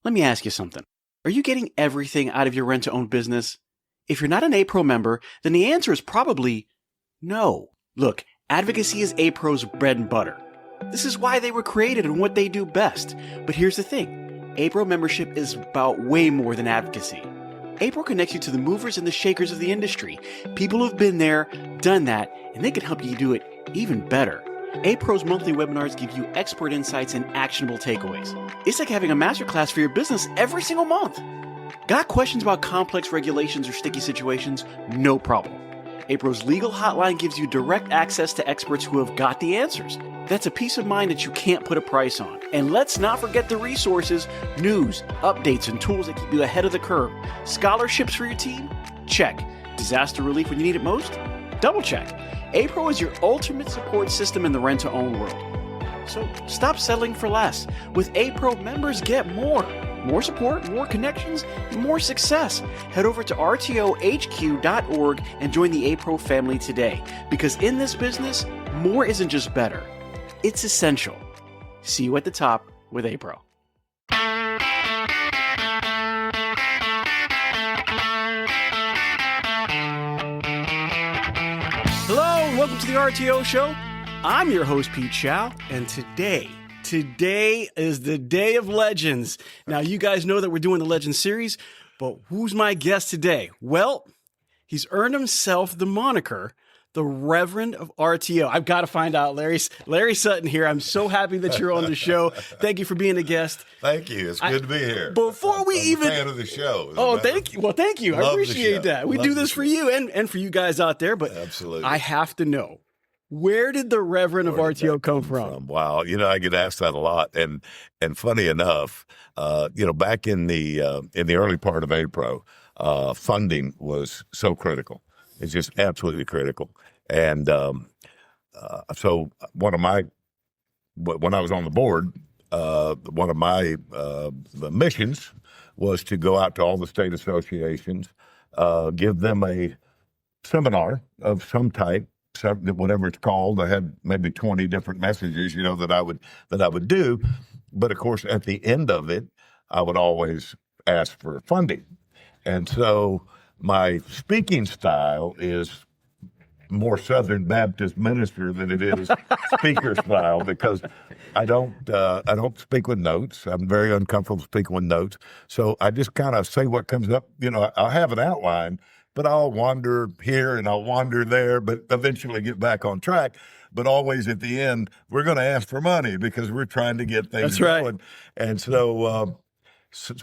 Let me ask you something. Are you getting everything out of your rent-to-own business? If you're not an A-Pro member, then the answer is probably no. Look, advocacy is A-Pro's bread and butter. This is why they were created and what they do best. But here's the thing. A-Pro membership is about way more than advocacy. A-Pro connects you to the movers and the shakers of the industry, people who've been there, done that, and they can help you do it even better. A-Pro's monthly webinars give you expert insights and actionable takeaways. It's like having a masterclass for your business every single month. Got questions about complex regulations or sticky situations? No problem. A-Pro's legal hotline gives you direct access to experts who have got the answers. That's a peace of mind that you can't put a price on. And let's not forget the resources, news, updates, and tools that keep you ahead of the curve. Scholarships for your team? Check. Disaster relief when you need it most? Double check. A-Pro is your ultimate support system in the rent-to-own world. So stop settling for less. With A-Pro, members get more. More support, more connections, and more success. Head over to rtohq.org and join the A-Pro family today. Because in this business, more isn't just better. It's essential. See you at the top with A-Pro. Hello, and welcome to the RTO Show. I'm your host, Pete Shau, and today is the Day of Legends. Now, you guys know that we're doing the Legends series, but who's my guest today? Well, he's earned himself the moniker, the Reverend of RTO. I've got to find out, Larry Sutton here. I'm so happy that you're on the show. Thank you for being a guest. Thank you. It's good to be here. Before we I'm even a fan of the show. Oh, thank you. Well, thank you. I appreciate that. We do this for you and for you guys out there, but absolutely. I have to know, where did the Reverend of RTO come from? Wow. I get asked that a lot. And funny enough, back in the early part of A-Pro, funding was so critical. It's just absolutely critical. And so when I was on the board, one of my missions was to go out to all the state associations, give them a seminar of some type, whatever it's called. I had maybe 20 different messages, that I would do. But of course, at the end of it, I would always ask for funding. And so my speaking style is more Southern Baptist minister than it is speaker style, because I don't speak with notes. I'm very uncomfortable speaking with notes. So I just kind of say what comes up. I'll have an outline, but I'll wander here and I'll wander there, but eventually get back on track. But always at the end, we're going to ask for money because we're trying to get things going. Right. And so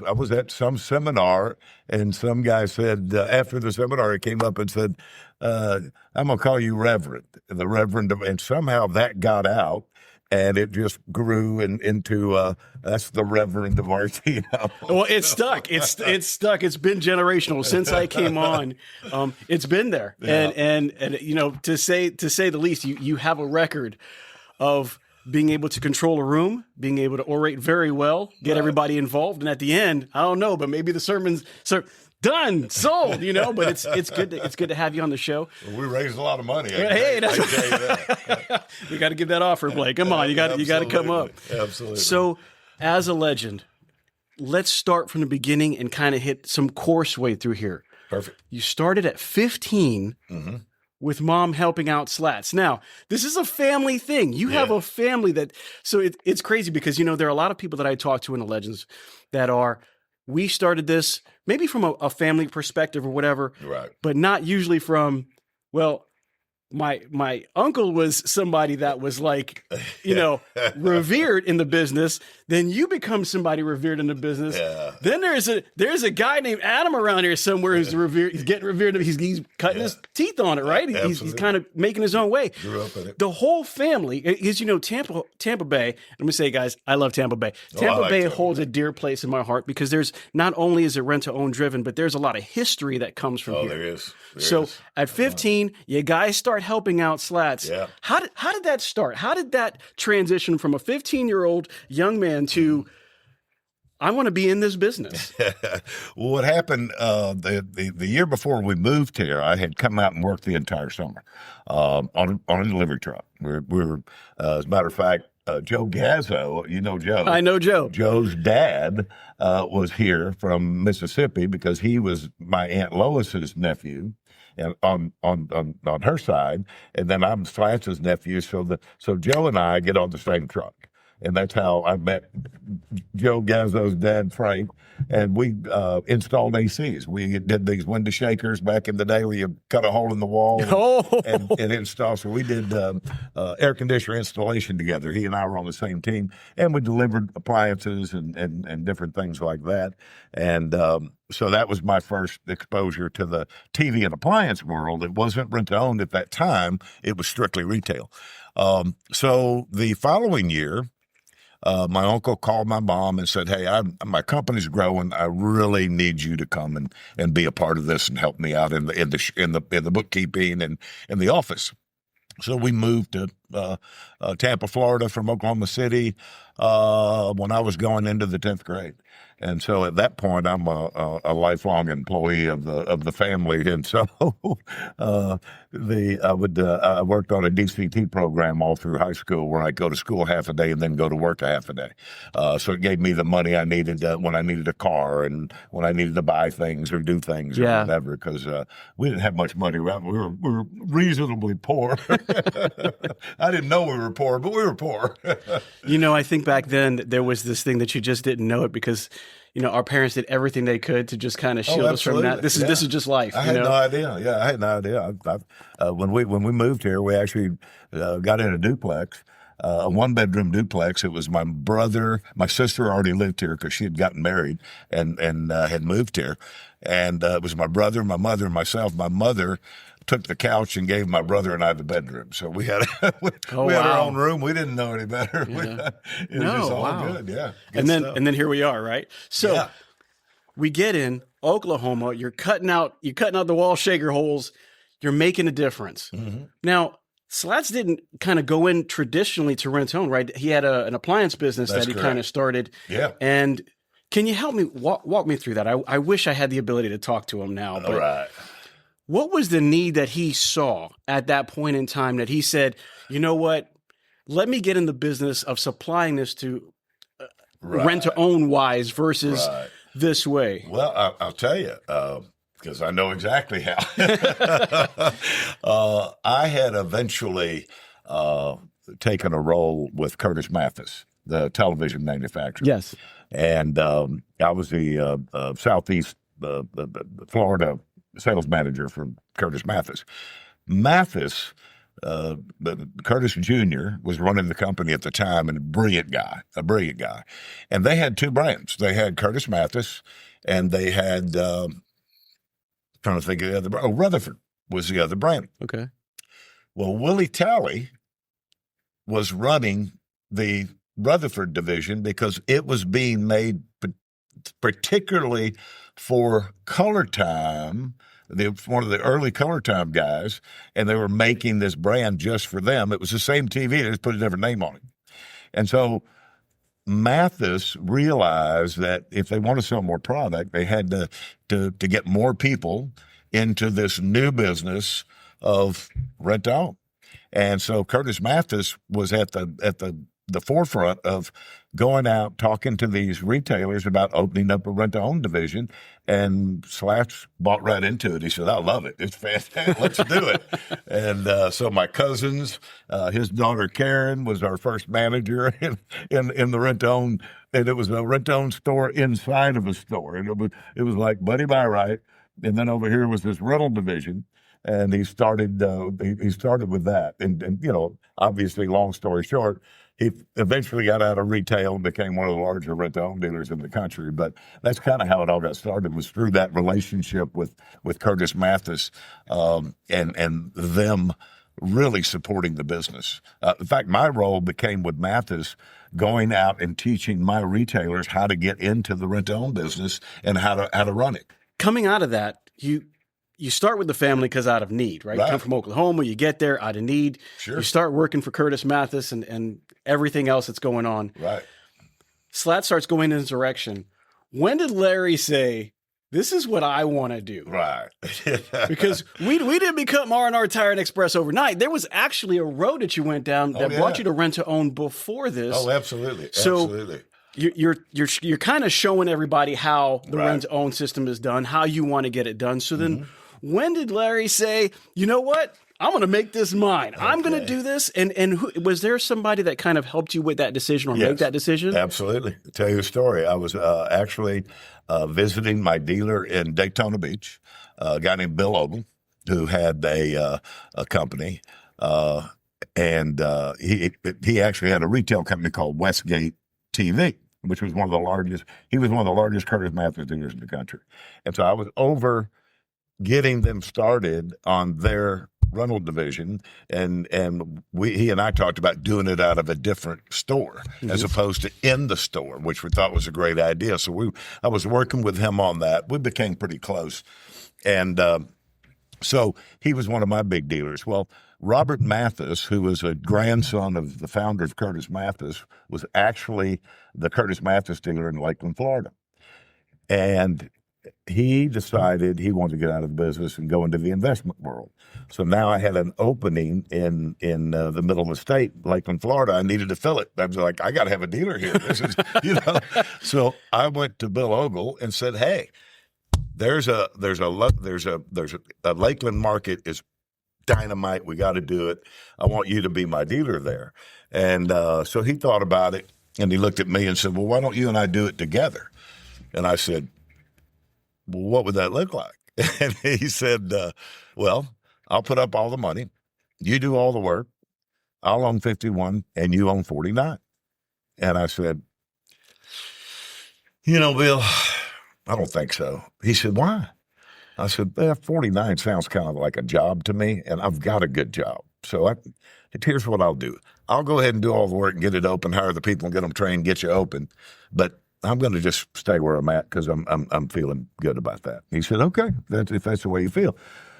I was at some seminar, and some guy said, after the seminar, he came up and said, I'm going to call you Reverend, the Reverend of, and somehow that got out. And it just grew into that's the Reverend of RTO. Well, it's stuck. It's stuck. It's been generational since I came on. It's been there, yeah. and to say the least, you have a record of being able to control a room, being able to orate very well, get everybody involved, and at the end, I don't know, but maybe the sermon's done, sold, but it's good to have you on the show. Well, we raised a lot of money. Hey, we got to give that offer, Blake. Come on, you got to come up. Absolutely. So, as a legend, let's start from the beginning and kind of hit some course way through here. Perfect. You started at 15 with mom helping out slats. Now, this is a family thing. You have a family it's crazy because, there are a lot of people that I talk to in the Legends that we started this maybe from a family perspective or whatever, right? But not usually from, my uncle was somebody that was revered in the business. Then you become somebody revered in the business. Yeah. Then there's a guy named Adam around here somewhere who's revered. He's getting revered. He's cutting his teeth on it, right? He's kind of making his own way. Grew up in it. The whole family is, Tampa Bay. Let me say, guys, I love Tampa Bay. Tampa Bay holds a dear place in my heart because there's not only is it rent to own driven, but there's a lot of history that comes from here. There is. At 15, you guys start helping out slats. Yeah. How did that start? How did that transition from a 15-year-old young man to I want to be in this business? Well, what happened the year before we moved here, I had come out and worked the entire summer on a delivery truck. We were as a matter of fact, Joe Gazzo, you know Joe. I know Joe. Joe's dad was here from Mississippi because he was my Aunt Lois's nephew, and on her side, and then I'm Slance's nephew. So Joe and I get on the same truck, and that's how I met Joe Gazzo's dad, Frank. And we installed ACs. We did these window shakers back in the day where you cut a hole in the wall and install. So we did air conditioner installation together. He and I were on the same team, and we delivered appliances and different things like that. And so that was my first exposure to the TV and appliance world. It wasn't rent-to-own at that time. It was strictly retail. So the following year, my uncle called my mom and said, "Hey, my company's growing. I really need you to come and be a part of this and help me out in the bookkeeping and in the office." So we moved to Tampa, Florida from Oklahoma City when I was going into the 10th grade. And so at that point, I'm a lifelong employee of the family. And so I worked on a DCT program all through high school where I'd go to school half a day and then go to work a half a day. So it gave me the money I needed when I needed a car and when I needed to buy things or do things or whatever, because we didn't have much money around. We were reasonably poor. I didn't know we were poor, but we were poor. I think back then there was this thing that you just didn't know it because, our parents did everything they could to just kind of shield us from that. This is just life. I had no idea. Yeah, I had no idea. When we moved here, we actually got in a duplex, a 1-bedroom duplex. It was my sister already lived here because she had gotten married and had moved here. And it was my brother, my mother, and myself. My mother took the couch and gave my brother and I the bedroom. So we had we had our own room. We didn't know any better. Yeah. It was just all good. Yeah. And then here we are, right? So we get in Oklahoma. You're cutting out the wall shaker holes. You're making a difference. Mm-hmm. Now, Slats didn't kind of go in traditionally to rent-own, right? He had an appliance business that he kind of started. Yeah. And can you help me walk me through that? I wish I had the ability to talk to him now. But right. What was the need that he saw at that point in time that he said, you know what, let me get in the business of supplying this to rent-to-own wise versus this way? Well, I'll tell you, because I know exactly how. I had eventually taken a role with Curtis Mathis, the television manufacturer. Yes. And I was the Southeast Florida sales manager for Curtis Mathis. Curtis Jr. was running the company at the time, and a brilliant guy. And they had two brands. They had Curtis Mathis, and they had, trying to think of the other brand. Rutherford was the other brand. Okay. Well, Willie Talley was running the Rutherford division because it was being made particularly for Color Time. One of the early Color Time guys, and they were making this brand just for them. It was the same TV, they just put a different name on it. And so Mathis realized that if they want to sell more product, they had to get more people into this new business of rent-to-own. And so Curtis Mathis was at the forefront of going out, talking to these retailers about opening up a rent-to-own division, and Slats bought right into it. He said, "I love it. It's fantastic. Let's do it." And so my cousins, his daughter Karen was our first manager in the rent-to-own, and it was a rent-to-own store inside of a store, and it was like Buddy Byright, and then over here was this rental division. And he started with that, and obviously, long story short, he eventually got out of retail and became one of the larger rent-to-own dealers in the country. But that's kind of how it all got started, was through that relationship with Curtis Mathis, and them really supporting the business. In fact, my role became with Mathis, going out and teaching my retailers how to get into the rent-to-own business and how to run it. Coming out of that, you start with the family because out of need, right? You come from Oklahoma, you get there out of need. Sure. You start working for Curtis Mathis and everything else that's going on. Right. Slat starts going in this direction. When did Larry say, this is what I want to do. Right. Because we didn't become RNR Tire Express overnight. There was actually a road that you went down that brought you to rent to own before this. Oh, absolutely. So absolutely. You're kind of showing everybody how the rent to own system is done, how you want to get it done. So then when did Larry say, you know what? I'm going to make this mine. Okay. I'm going to do this. And was there somebody that kind of helped you with that decision or make that decision? Absolutely. I'll tell you a story. I was actually visiting my dealer in Daytona Beach, a guy named Bill Ogle, who had a company. And he actually had a retail company called Westgate TV, which was one of the largest. He was one of the largest Curtis Mathis dealers in the country. And so I was over getting them started on their rental division, and he and I talked about doing it out of a different store as opposed to in the store, which we thought was a great idea. So I was working with him on that. We became pretty close, and so he was one of my big dealers. Well, Robert Mathis, who was a grandson of the founder of Curtis Mathis, was actually the Curtis Mathis dealer in Lakeland, Florida, and he decided he wanted to get out of the business and go into the investment world. So now I had an opening in the middle of the state, Lakeland, Florida. I needed to fill it. I was like, I got to have a dealer here. This is, So I went to Bill Ogle and said, hey, there's a Lakeland market is dynamite. We got to do it. I want you to be my dealer there. And so he thought about it, and he looked at me and said, well, why don't you and I do it together? And I said, well, what would that look like? And he said, well, I'll put up all the money. You do all the work. I'll own 51 and you own 49. And I said, Bill, I don't think so. He said, why? I said, 49 sounds kind of like a job to me, and I've got a good job. So here's what I'll do. I'll go ahead and do all the work and get it open, hire the people and get them trained, get you open. But I'm going to just stay where I'm at because I'm feeling good about that. He said, okay, if that's the way you feel.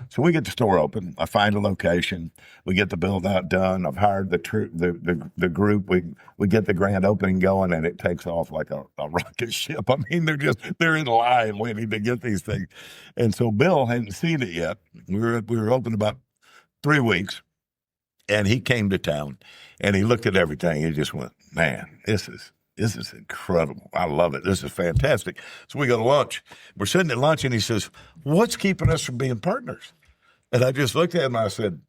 So we get the store open. I find a location. We get the build out done. I've hired the group. We get the grand opening going, and it takes off like a rocket ship. I mean, they're in line waiting to get these things. And so Bill hadn't seen it yet. We were open about 3 weeks, and he came to town, and he looked at everything. He just went, man, this is incredible. I love it. This is fantastic. So we go to lunch. We're sitting at lunch, and he says, what's keeping us from being partners? And I just looked at him, and I said,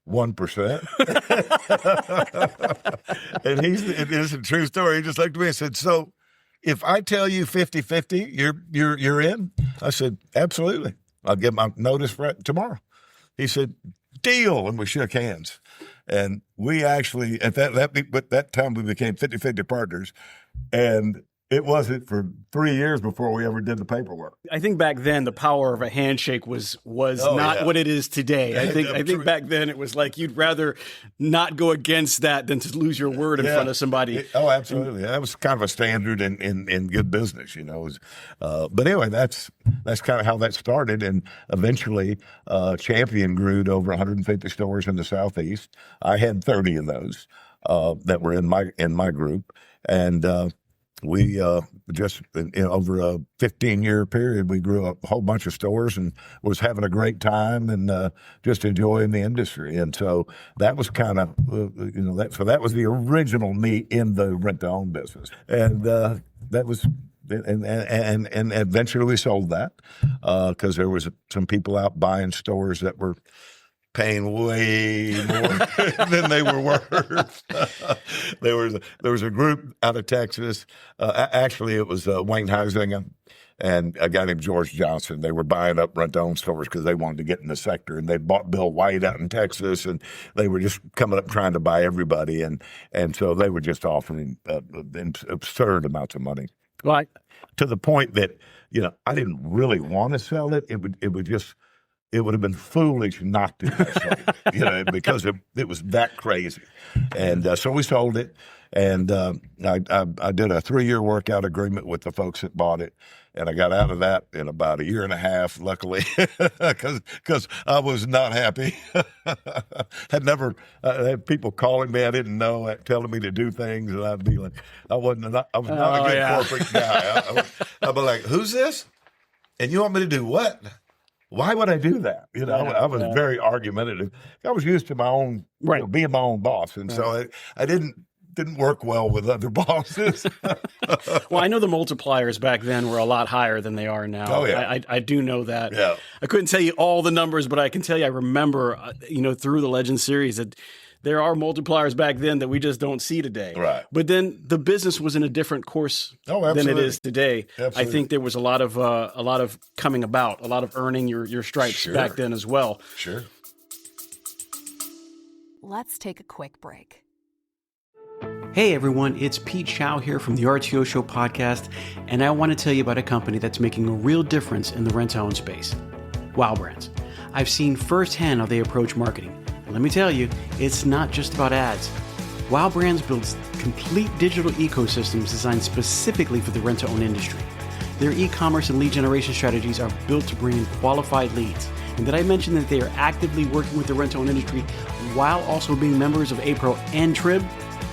1%. And it's a true story. He just looked at me and said, so if I tell you 50-50, you're in? I said, absolutely. I'll give my notice for it tomorrow. He said, deal. And we shook hands. And we actually, at that time, we became 50-50 partners. And it wasn't for 3 years before we ever did the paperwork. I think back then the power of a handshake was not what it is today. I think back then it was like you'd rather not go against that than to lose your word in front of somebody. Absolutely. That was kind of a standard in good business, But anyway, that's kind of how that started. And eventually, Champion grew to over 150 stores in the Southeast. I had 30 of those that were in my group, and we just over a 15-year period, we grew a whole bunch of stores and was having a great time and just enjoying the industry. And so that was kind of that was the original me in the rent-to-own business, and that was. And eventually we sold that because there was some people out buying stores that were paying way more than they were worth. There was a group out of Texas. Actually, it was Wayne Huizinga and a guy named George Johnson. They were buying up rent-to-own stores because they wanted to get in the sector. And they bought Bill White out in Texas, and they were just coming up trying to buy everybody. And so they were just offering absurd amounts of money. Right. To the point that, I didn't really want to sell it. It would have been foolish not to have sold it, because it was that crazy. And so we sold it. And I did a 3-year workout agreement with the folks that bought it. And I got out of that in about a year and a half, luckily, because I was not happy. Had people calling me I didn't know, telling me to do things, and I'd be like, I was not a good corporate guy. I'd be like, who's this? And you want me to do what? Why would I do that? I was very argumentative. I was used to my own, being my own boss. And so I didn't work well with other bosses. Well, I know the multipliers back then were a lot higher than they are now. Oh, yeah. I do know that. Yeah. I couldn't tell you all the numbers, but I can tell you I remember, through the Legend series that there are multipliers back then that we just don't see today. Right. But then the business was in a different course than it is today. Absolutely. I think there was a lot of coming about, a lot of earning your stripes back then as well. Sure. Let's take a quick break. Hey everyone, it's Pete Shau here from the RTO Show podcast, and I want to tell you about a company that's making a real difference in the rent-to-own space, Wow Brands. I've seen firsthand how they approach marketing. And let me tell you, it's not just about ads. Wow Brands builds complete digital ecosystems designed specifically for the rent-to-own industry. Their e-commerce and lead generation strategies are built to bring in qualified leads. And did I mention that they are actively working with the rent-to-own industry while also being members of APRO and TRIB?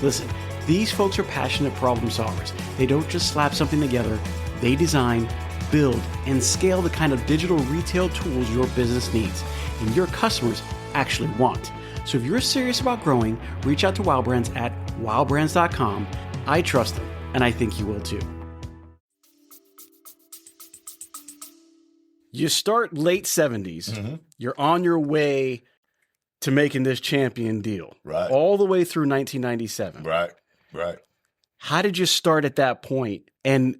Listen, these folks are passionate problem solvers. They don't just slap something together. They design, build, and scale the kind of digital retail tools your business needs and your customers actually want. So if you're serious about growing, reach out to Wow Brands at wowbrands.com. I trust them, and I think you will too. You start late 70s. Mm-hmm. You're on your way to making this champion deal. Right. All the way through 1997. Right. How did you start at that point, and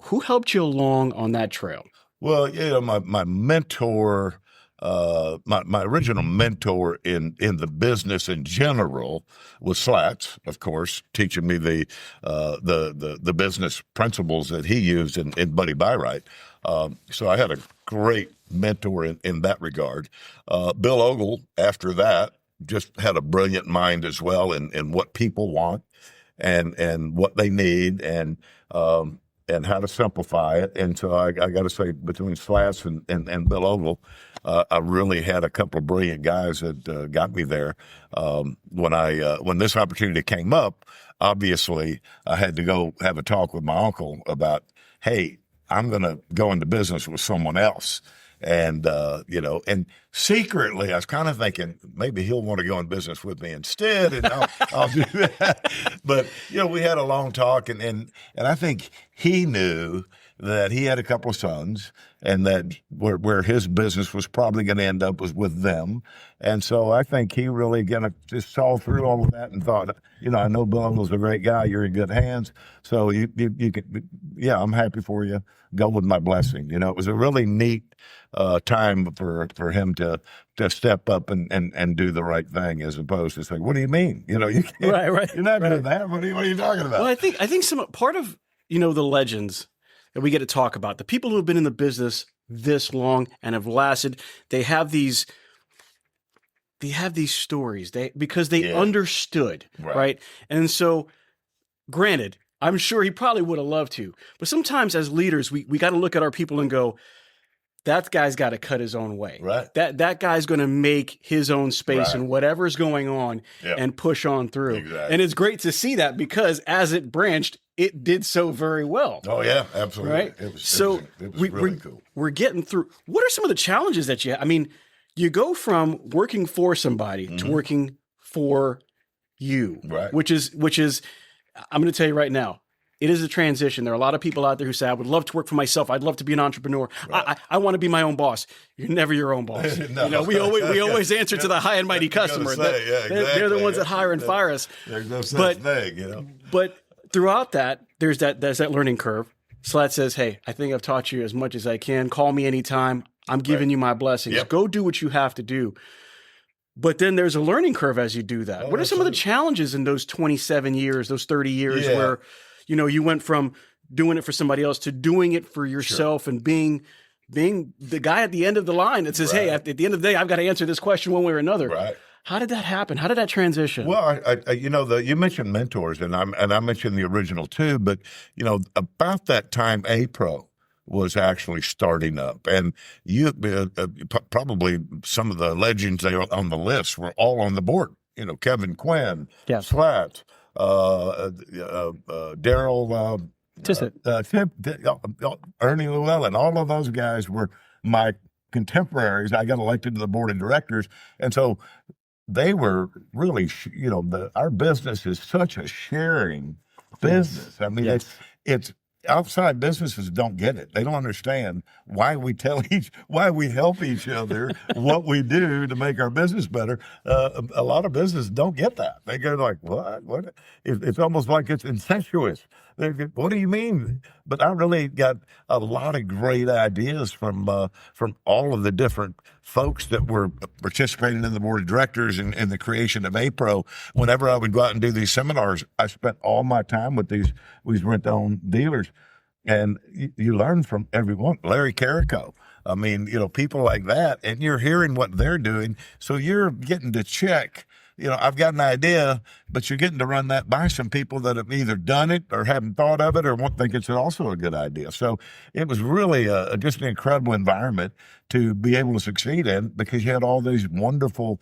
who helped you along on that trail? Well, my mentor, my original mentor in the business in general was Slats, of course, teaching me the business principles that he used in Buddy Byright. So I had a great mentor in that regard. Bill Ogle, after that, just had a brilliant mind as well in what people want and what they need and how to simplify it. And so I got to say, between Slats and Bill Ogle, I really had a couple of brilliant guys that got me there. When this opportunity came up, obviously I had to go have a talk with my uncle about, hey, I'm going to go into business with someone else. And, and secretly I was kind of thinking maybe he'll want to go in business with me instead, and I'll do that. But, we had a long talk, and I think he knew that he had a couple of sons and that where his business was probably going to end up was with them. And so I think he really just saw through all of that and thought, I know Bill Ogle's a great guy. You're in good hands. So you can, I'm happy for you. Go with my blessing. It was a really neat time for him to step up and do the right thing, as opposed to saying, what do you mean? You can't, right. You're not doing that. What are you talking about? Well, I think some part of, the legends that we get to talk about, the people who have been in the business this long and have lasted, they have these stories because they understood, right? And so, granted, I'm sure he probably would have loved to, but sometimes as leaders, we got to look at our people and go, that guy's got to cut his own way. Right. That guy's going to make his own space and whatever's going on and push on through. Exactly. And it's great to see that because as it branched, it did so very well. Oh yeah, absolutely. Right. It was really cool. We're getting through. What are some of the challenges that you have? I mean, you go from working for somebody to working for you, right? Which is, I'm going to tell you right now, it is a transition. There are a lot of people out there who say, I would love to work for myself. I'd love to be an entrepreneur. Right. I want to be my own boss. You're never your own boss. No. We always answer to the high and mighty customer. Exactly. They're the ones that hire and fire us. There's no such thing, But throughout that, there's that learning curve. Slat says, hey, I think I've taught you as much as I can. Call me anytime. I'm giving you my blessings. Yep. Go do what you have to do. But then there's a learning curve as you do that. What are some of the challenges in those 27 years, those 30 years where, you went from doing it for somebody else to doing it for yourself and being the guy at the end of the line that says, hey, at the end of the day, I've got to answer this question one way or another. Right. How did that happen? How did that transition? Well, you mentioned mentors, and I mentioned the original too, but about that time, APRO was actually starting up, and you probably some of the legends there on the list were all on the board. Kevin Quinn, Slat, Daryl. Ernie Llewellyn, all of those guys were my contemporaries. I got elected to the board of directors, and so they were really, our business is such a sharing business. I mean, it's outside businesses don't get it. They don't understand why we why we help each other, what we do to make our business better. A lot of businesses don't get that. They go like, what? What? It's almost like it's incestuous. What do you mean? But I really got a lot of great ideas from all of the different folks that were participating in the board of directors and the creation of APRO. Whenever I would go out and do these seminars, I spent all my time with these rent-to-own dealers, and you learn from everyone. Larry Carrico. I mean, people like that, and you're hearing what they're doing, so you're getting to check. I've got an idea, but you're getting to run that by some people that have either done it or haven't thought of it or won't think it's also a good idea. So it was really just an incredible environment to be able to succeed in, because you had all these wonderful,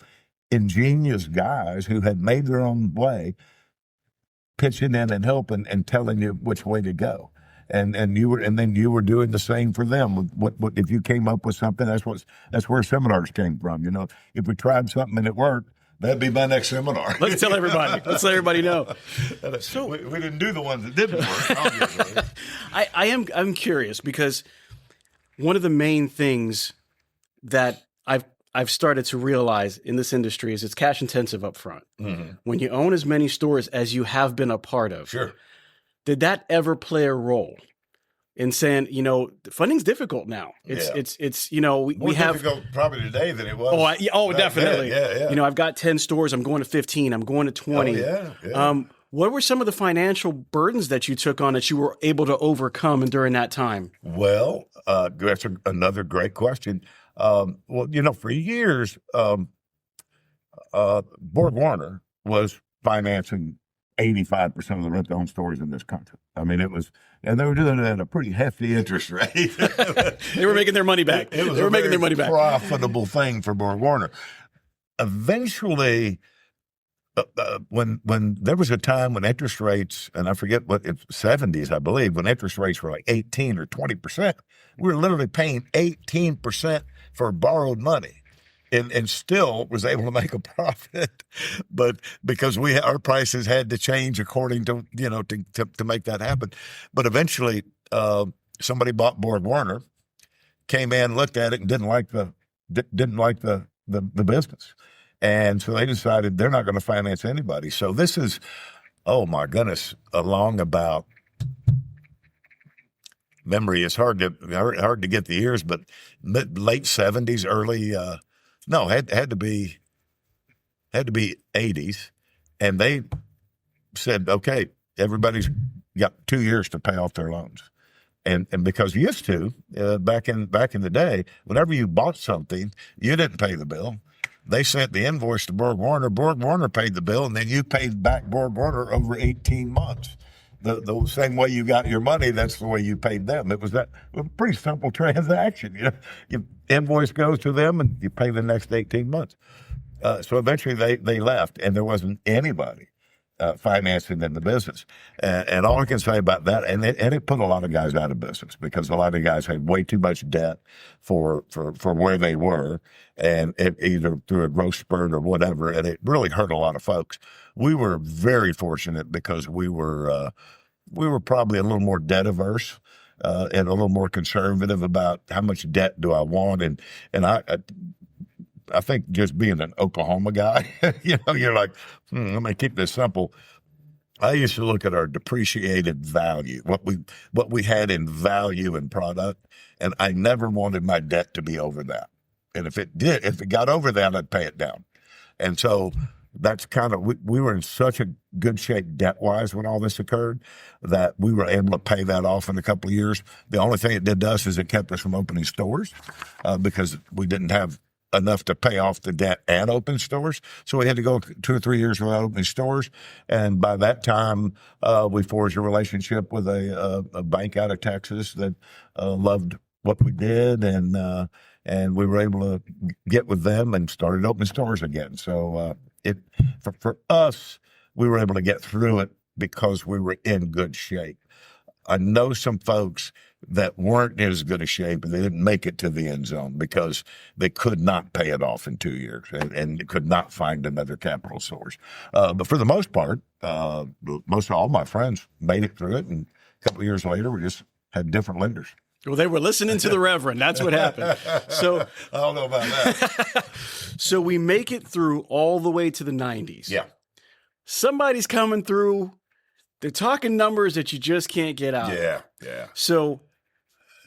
ingenious guys who had made their own way, pitching in and helping and telling you which way to go. And then you were doing the same for them. What if you came up with something? That's where seminars came from. If we tried something and it worked, that'd be my next seminar. Let's tell everybody. Let's let everybody know. So we didn't do the ones that didn't work, obviously. I'm curious, because one of the main things that I've started to realize in this industry is it's cash intensive up front. Mm-hmm. When you own as many stores as you have been a part of. Sure. Did that ever play a role in saying, funding's difficult now? It's we have difficult probably today than it was. Definitely. Yeah. I've got 10 stores. I'm going to 15. I'm going to 20. What were some of the financial burdens that you took on that you were able to overcome during that time? Well, that's another great question. For years, BorgWarner was financing 85% of the rent-to-own stores in this country. I mean, and they were doing it at a pretty hefty interest rate. They were making their money back. They were making their money back. Profitable thing for BorgWarner. Eventually, when there was a time when interest rates, and I forget what, it's 70s, I believe, when interest rates were like 18 or 20%, we were literally paying 18% for borrowed money. And still was able to make a profit, but because our prices had to change according to to make that happen. But eventually, somebody bought BorgWarner, came in, looked at it, and didn't like the business, and so they decided they're not going to finance anybody. So this is, oh my goodness, along about. Memory is hard to get the years, but late 70s, early. No, had to be 80s, and they said, okay, everybody's got 2 years to pay off their loans, and because used to back in the day, whenever you bought something, you didn't pay the bill. They sent the invoice to BorgWarner. BorgWarner paid the bill, and then you paid back BorgWarner over 18 months. The same way you got your money, that's the way you paid them. It was a pretty simple transaction. Your invoice goes to them, and you pay the next 18 months. So eventually they left, and there wasn't anybody financing in the business. And all I can say about that, and it put a lot of guys out of business, because a lot of guys had way too much debt for where they were, and either through a growth spurt or whatever, and it really hurt a lot of folks. We were very fortunate because we were probably a little more debt averse and a little more conservative about how much debt do I want, and I think just being an Oklahoma guy, you're like, let me keep this simple. I used to look at our depreciated value, what we had in value and product, and I never wanted my debt to be over that. And if it got over that, I'd pay it down. And so that's kind of, we were in such a good shape debt-wise when all this occurred that we were able to pay that off in a couple of years. The only thing it did to us is it kept us from opening stores because we didn't have enough to pay off the debt and open stores. So we had to go 2 or 3 years without opening stores. And by that time, we forged a relationship with a bank out of Texas that loved what we did. And we were able to get with them and started opening stores again. So for us, we were able to get through it because we were in good shape. I know some folks that weren't in as good a shape and they didn't make it to the end zone because they could not pay it off in 2 years and could not find another capital source. But for the most part, most of all my friends made it through it. And a couple of years later, we just had different lenders. Well, they were listening to the Reverend. That's what happened. So I don't know about that. So we make it through all the way to the 90s. Yeah. Somebody's coming through. They're talking numbers that you just can't get out. Yeah. So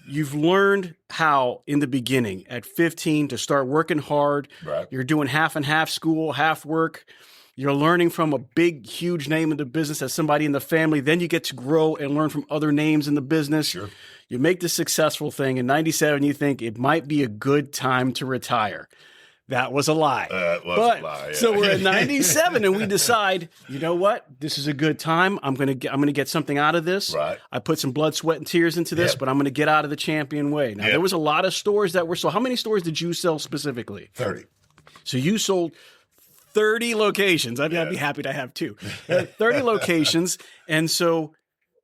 you've learned how in the beginning at 15 to start working hard. Right. You're doing half and half school, half work. You're learning from a big, huge name in the business as somebody in the family. Then you get to grow and learn from other names in the business. Sure. You make the successful thing. In 97, you think it might be a good time to retire. That was a lie. It was a lie. Yeah. So we're at 97 and we decide, you know what? This is a good time. I'm gonna get something out of this. Right. I put some blood, sweat, and tears into this, but I'm gonna get out of the champion way. Now there was a lot of stores that were sold. How many stores did you sell specifically? 30. So you sold 30 locations. I'd be happy to have two. 30 locations. And so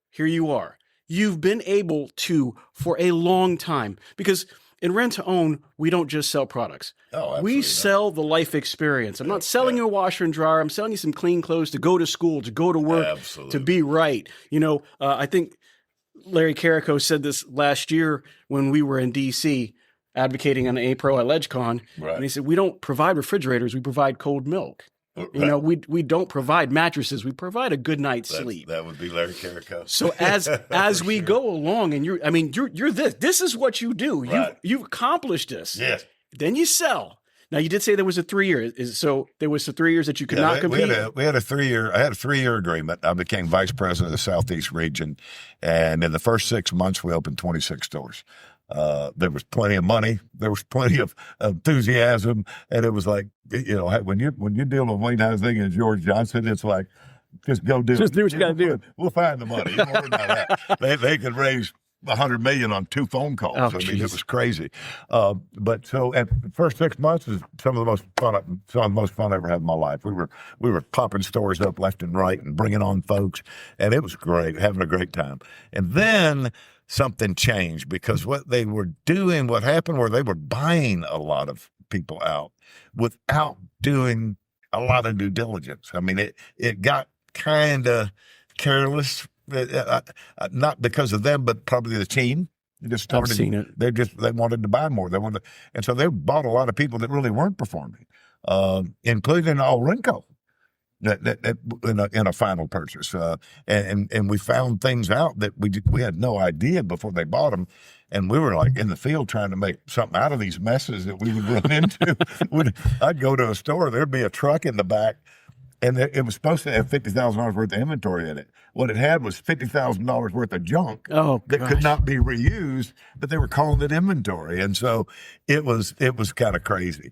here you are. You've been able to, for a long time, because in rent to own, we don't just sell products. Oh, we sell the life experience. I'm not selling you a washer and dryer. I'm selling you some clean clothes to go to school, to go to work, to be right. You know, I think Larry Carrico said this last year when we were in D.C. advocating on A-Pro at LegCon. Right. And he said, we don't provide refrigerators. We provide cold milk. Right. You know, we don't provide mattresses. We provide a good night's sleep. That would be Larry Carrico. So as we go along, and you're this. This is what you do. Right. You've accomplished this. Yes. Then you sell. Now you did say there was a 3 year. So there was the 3 years that you could not compete. We had a 3 year. I had a 3 year agreement. I became vice president of the Southeast region, and in the first 6 months, we opened 26 stores. There was plenty of money. There was plenty of enthusiasm, and it was like, you know, when you deal with Wayne Huizenga and George Johnson, it's like, just go do it. Just do what you got to do. We'll find the money. Don't worry about that. They could raise $100 million on 2 phone calls. Oh, I mean, it was crazy. But so at the first 6 months is some of the most fun I ever had in my life. We were popping stores up left and right and bringing on folks, and it was great, having a great time. And then something changed because what happened were they were buying a lot of people out without doing a lot of due diligence. I mean, it got kind of careless, not because of them, but probably the team. They just started. I've seen it. They wanted to buy more. And so they bought a lot of people that really weren't performing, including Renco. That in a final purchase, and we found things out that we had no idea before they bought them, and we were like in the field trying to make something out of these messes that we would run into. I'd go to a store, there'd be a truck in the back, and it was supposed to have $50,000 worth of inventory in it. What it had was $50,000 worth of junk that could not be reused, but they were calling it inventory, and so it was kind of crazy.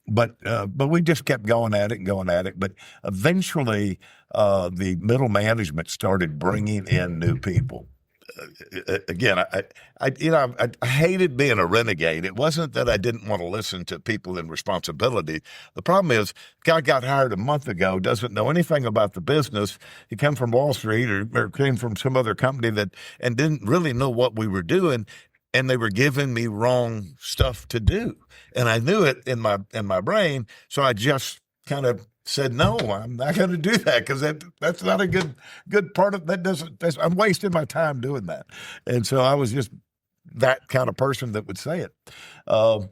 But we just kept going at it. But eventually, the middle management started bringing in new people. Again, I hated being a renegade. It wasn't that I didn't want to listen to people in responsibility. The problem is, guy got hired a month ago, doesn't know anything about the business. He came from Wall Street or came from some other company and didn't really know what we were doing. And they were giving me wrong stuff to do, and I knew it in my brain. So I just kind of said, "No, I'm not going to do that because that's not a good part of that. I'm wasting my time doing that." And so I was just that kind of person that would say it. And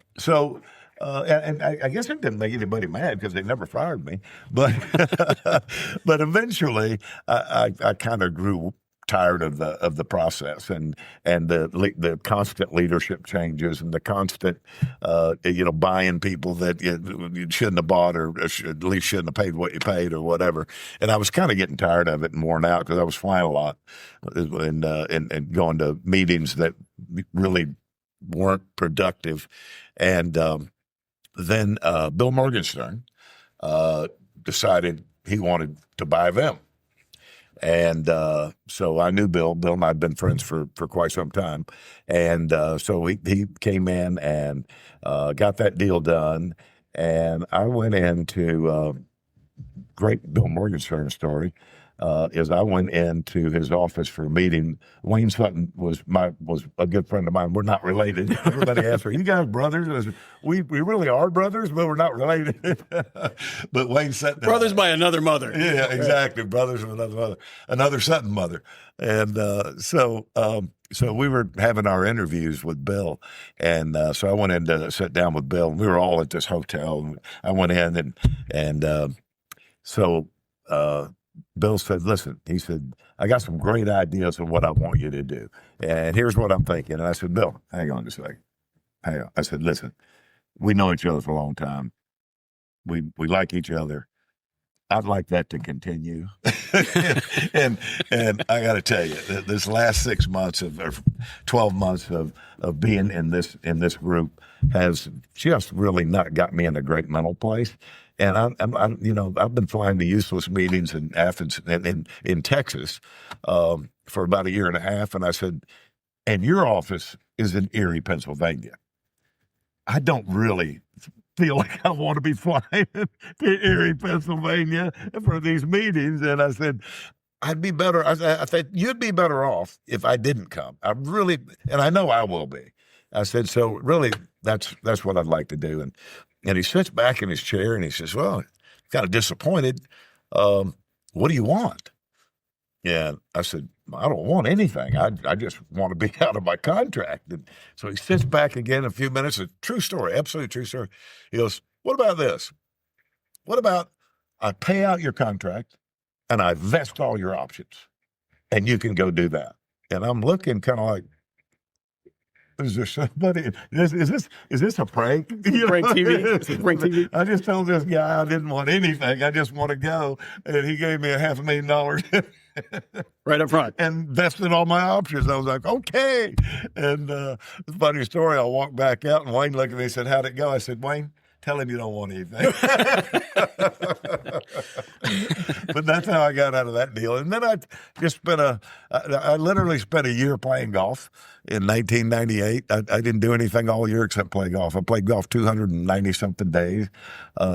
I guess it didn't make anybody mad because they never fired me, but but eventually I kind of grew tired of the process and the constant leadership changes and the constant buying people that you shouldn't have bought or at least shouldn't have paid what you paid or whatever. And I was kind of getting tired of it and worn out because I was flying a lot and going to meetings that really weren't productive. And then Bill Morgenstern decided he wanted to buy them. And so I knew Bill. Bill and I had been friends for quite some time. And so he came in and got that deal done. And I went into great Bill Morgenstern story. is I went into his office for a meeting. Wayne Sutton was a good friend of mine. We're not related. Everybody asks her, "You guys brothers?" I said, we really are brothers, but we're not related. But Wayne Sutton, Brothers by another mother. yeah, exactly. Brothers from another mother, another Sutton mother, and so we were having our interviews with Bill, and so I went in to sit down with Bill. And we were all at this hotel. And I went in, and so. Bill said, "Listen," he said, "I got some great ideas of what I want you to do. And here's what I'm thinking." And I said, "Bill, hang on just a second. Hang on." I said, "Listen, we know each other for a long time. We like each other. I'd like that to continue." and I got to tell you, this last 6 months or 12 months of being in this group has just really not got me in a great mental place. And I've been flying to useless meetings in Athens and in Texas for about a year and a half. And I said, "And your office is in Erie, Pennsylvania. I don't really feel like I want to be flying to Erie, Pennsylvania for these meetings." And I said, "I'd be better. I think you'd be better off if I didn't come. And I know I will be." I said, "So really, that's what I'd like to do." And he sits back in his chair and he says, "Well, kind of disappointed. What do you want?" And I said, "I don't want anything. I just want to be out of my contract." And so he sits back again a few minutes. A true story, absolutely true story. He goes, "What about this? What about I pay out your contract and I vest all your options and you can go do that?" And I'm looking kind of like, is there somebody? Is this a prank? Prank TV. Is it prank TV? I just told this guy I didn't want anything. I just want to go, and he gave me $500,000 Right up front. and vested all my options. I was like, "Okay." And it's a funny story. I walked back out, and Wayne looked at me and said, "How'd it go?" I said, "Wayne, tell him you don't want anything." But that's how I got out of that deal. And then I literally spent a year playing golf in 1998. I didn't do anything all year except play golf. I played golf 290 something days,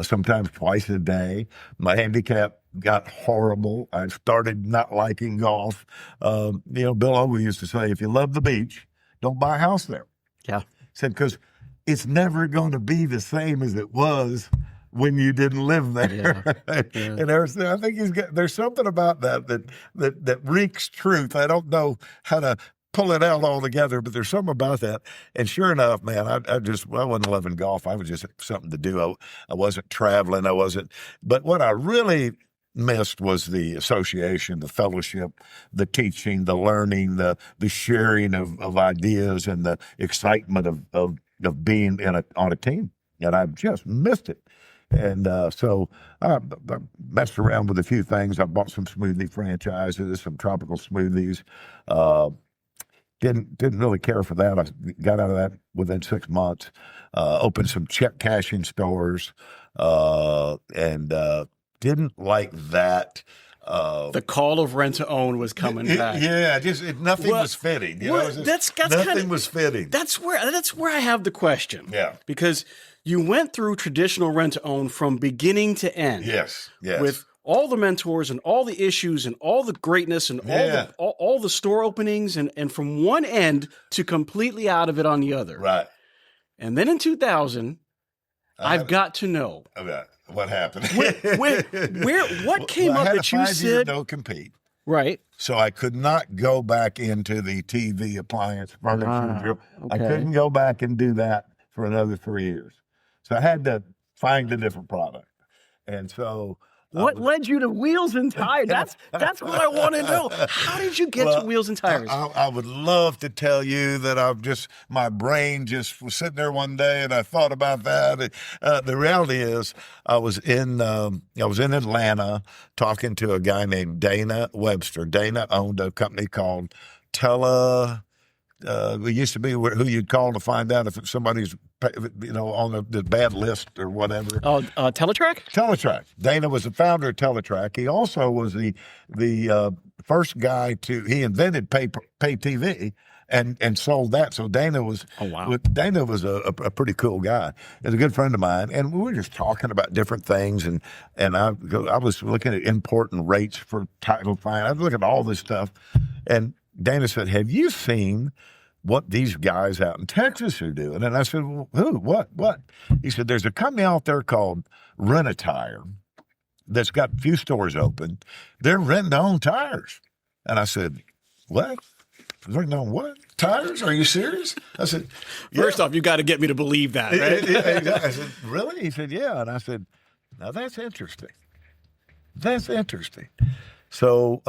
sometimes twice a day. My handicap got horrible. I started not liking golf. Bill always used to say, "If you love the beach, don't buy a house there." Yeah. Said, because it's never going to be the same as it was when you didn't live there. Yeah. Yeah. And I think there's something about that reeks truth. I don't know how to pull it out all together, but there's something about that. And sure enough, man, I wasn't loving golf. I was just something to do. I wasn't traveling. But what I really missed was the association, the fellowship, the teaching, the learning, the sharing of ideas, and the excitement of being on a team. And I just missed it. And so I messed around with a few things. I bought some smoothie franchises, some tropical smoothies. Didn't really care for that. I got out of that within 6 months. Opened some check cashing stores, and didn't like that. The call of rent to own was coming back. Yeah, nothing was fitting. Nothing was fitting. That's where I have the question. Yeah, because you went through traditional rent to own from beginning to end. Yes. With all the mentors and all the issues and all the greatness and all the store openings and from one end to completely out of it on the other. Right. And then in 2000, I've got to know. Okay. What happened? What came up that you said? No compete. Right. So I could not go back into the TV appliance furniture. Okay. I couldn't go back and do that for another 3 years. So I had to find a different product. And so what led you to Wheels and Tires? That's what I want to know. How did you get to Wheels and Tires? I would love to tell you that my brain just was sitting there one day and I thought about that. The reality is I was in Atlanta talking to a guy named Dana Webster. Dana owned a company called it used to be who you'd call to find out if somebody's on the bad list or whatever. Teletrack? Teletrack. Dana was the founder of Teletrack. He also was the first guy he invented pay TV and sold that. So Dana was a pretty cool guy. He's a good friend of mine, and we were just talking about different things. And I was looking at important rates for title finance. I was looking at all this stuff, and Dana said, "Have you seen what these guys out in Texas are doing?" And I said, "Well, who? What?" He said, "There's a company out there called RNR Tire that's got a few stores open. They're renting their own tires." And I said, "What? Renting on what? Tires? Are you serious?" I said, First off, you got to get me to believe that, right? Exactly. I said, "Really?" He said, "Yeah." And I said, "Now that's interesting. That's interesting." So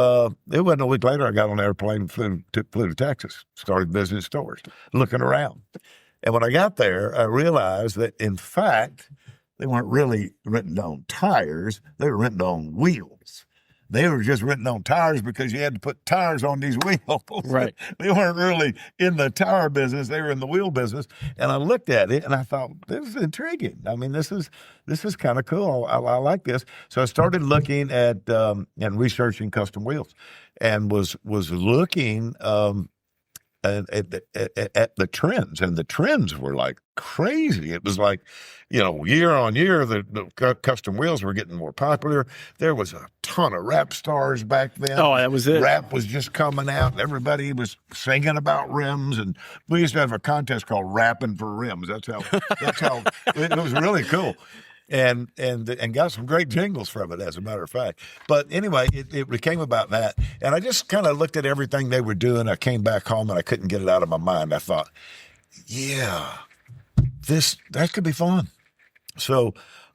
it wasn't a week later, I got on an airplane and flew to Texas, started visiting stores, looking around. And when I got there, I realized that, in fact, they weren't really renting on tires. They were renting on wheels. They were just renting on tires because you had to put tires on these wheels. Right. They weren't really in the tire business. They were in the wheel business. And I looked at it and I thought, this is intriguing. I mean, this is kind of cool. I like this. So I started looking at and researching custom wheels, and was looking at the trends, and the trends were like crazy. It was like, year on year, the custom wheels were getting more popular. There was a ton of rap stars back then. Oh, that was it. Rap was just coming out, and everybody was singing about rims. And we used to have a contest called Rapping for Rims. That's how it was really cool. And got some great jingles from it, as a matter of fact. But anyway, it became about that. And I just kind of looked at everything they were doing. I came back home and I couldn't get it out of my mind. I thought, yeah, that could be fun. So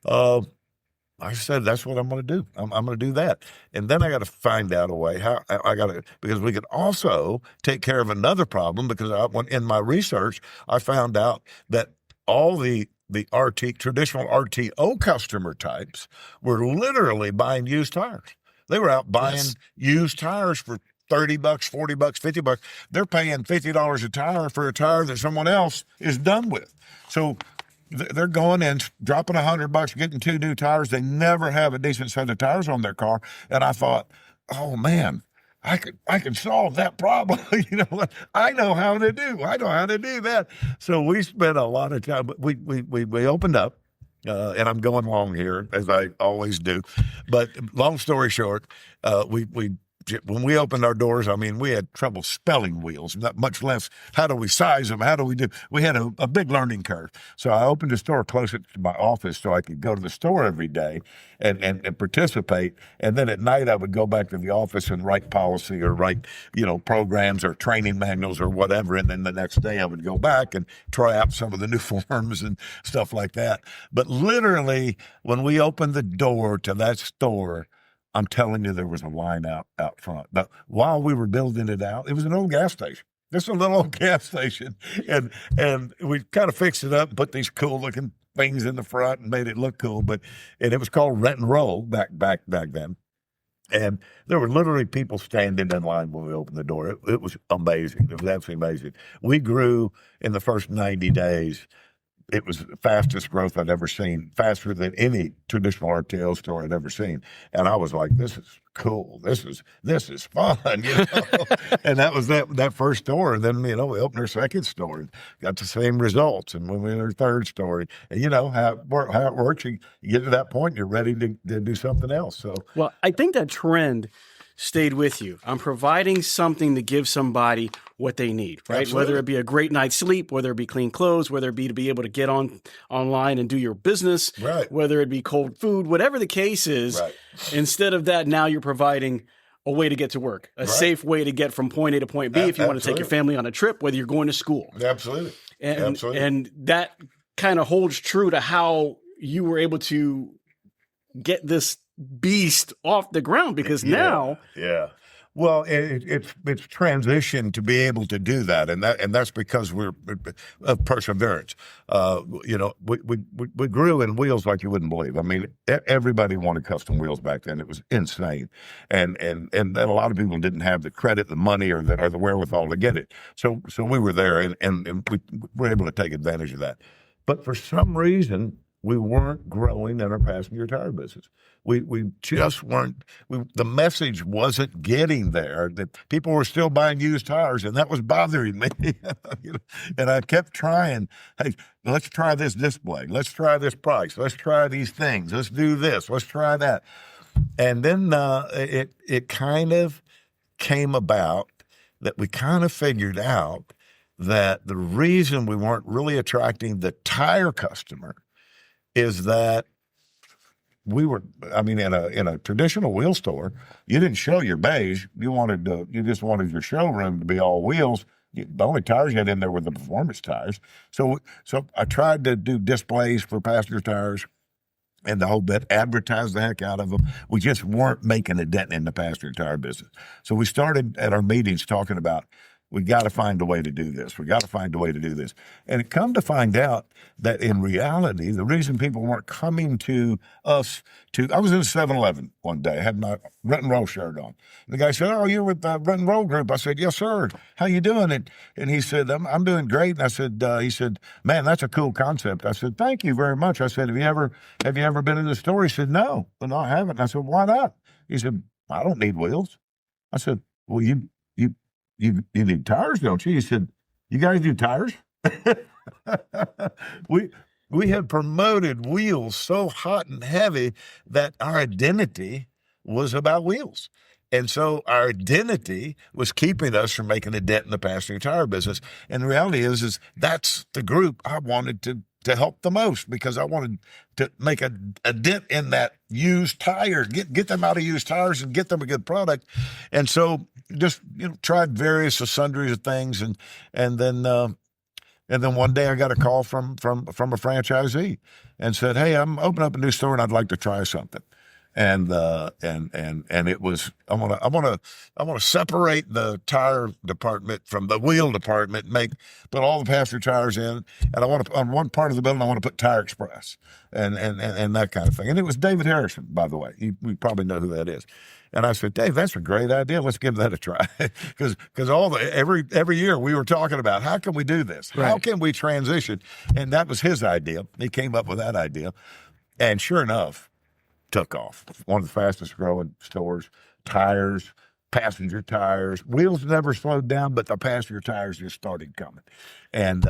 I said, that's what I'm going to do. I'm going to do that. And then I got to find out a way how because we could also take care of another problem, because in my research, I found out that all the traditional RTO customer types were literally buying used tires. They were out buying used tires for $30, $40, $50. They're paying $50 a tire for a tire that someone else is done with. So they're going and dropping $100, getting 2 new tires. They never have a decent set of tires on their car. And I thought, oh man, I could solve that problem. I know how to do that. So we spent a lot of time. We opened up, and I'm going long here, as I always do. But long story short, when we opened our doors, I mean, we had trouble spelling wheels, not much less how do we size them, how do we do. We had a big learning curve. So I opened a store closer to my office so I could go to the store every day and participate. And then at night I would go back to the office and write policy or write, programs or training manuals or whatever. And then the next day I would go back and try out some of the new forms and stuff like that. But literally, when we opened the door to that store, I'm telling you, there was a line out front. But while we were building it out, it was an old gas station. Just a little old gas station. And we kind of fixed it up and put these cool looking things in the front and made it look cool. And it was called Rent and Roll back then. And there were literally people standing in line when we opened the door. It was amazing. It was absolutely amazing. We grew in the first 90 days. It was the fastest growth I'd ever seen, faster than any traditional RTO store I'd ever seen. And I was like, this is cool. This is fun, And that was that first store. And then, we opened our second store and got the same results. And when we went our third store, and how it works, you get to that point, you're ready to do something else. So, well, I think that trend stayed with you. I'm providing something to give somebody what they need, right? Absolutely. Whether it be a great night's sleep, whether it be clean clothes, whether it be to be able to get online and do your business, right. Whether it be cold food, whatever the case is, right. Instead of that, now you're providing a way to get to work, a safe way to get from point A to point B if you want to take your family on a trip, whether you're going to school. Absolutely. And that kind of holds true to how you were able to get this beast off the ground, because now well, it's transitioned to be able to do that, and that's because we're of perseverance. We grew in wheels like you wouldn't believe. I mean, everybody wanted custom wheels back then. It was insane, and a lot of people didn't have the credit, the money, or the wherewithal to get it. So we were there, and we were able to take advantage of that. But for some reason, we weren't growing in our passenger tire business. We just weren't. The message wasn't getting there. That people were still buying used tires, and that was bothering me. You know, and I kept trying. Hey, let's try this display. Let's try this price. Let's try these things. Let's do this. Let's try that. And then it kind of came about that we kind of figured out that the reason we weren't really attracting the tire customer is that we were, I mean, in a traditional wheel store, you didn't show your bays. You just wanted your showroom to be all wheels. The only tires you had in there were the performance tires. So I tried to do displays for passenger tires and the whole bit, advertise the heck out of them. We just weren't making a dent in the passenger tire business. So we started at our meetings talking about, we got to find a way to do this. We got to find a way to do this. And it come to find out that in reality, the reason people weren't coming to us I was in a 7-Eleven one day. I had my Rent and Roll shirt on. And the guy said, "Oh, you're with the Rent and Roll group." I said, "Yes, sir. How you doing?" And he said, I'm doing great. And I said, he said, "Man, that's a cool concept." I said, "Thank you very much." I said, have you ever been in the store?" He said, "No, I haven't." And I said, "Why not?" He said, "I don't need wheels." I said, "Well, you need tires, don't you?" He said, "You guys do tires?" We had promoted wheels so hot and heavy that our identity was about wheels. And so our identity was keeping us from making a dent in the passenger tire business. And the reality is that's the group I wanted to help the most, because I wanted to make a dent in that used tire, get them out of used tires and get them a good product. And so just, tried various sundries of things. And then one day I got a call from a franchisee and said, "Hey, I'm opening up a new store and I'd like to try something." And it was, I want to separate the tire department from the wheel department, put all the passenger tires in, and I want to, on one part of the building, I want to put Tire Express and that kind of thing. And it was David Harrison, by the way. You probably know who that is. And I said, "Dave, that's a great idea. Let's give that a try." Because every year we were talking about, how can we do this? Right. How can we transition? And that was his idea. He came up with that idea. And sure enough, took off. One of the fastest growing stores. Tires, passenger tires. Wheels never slowed down, but the passenger tires just started coming. And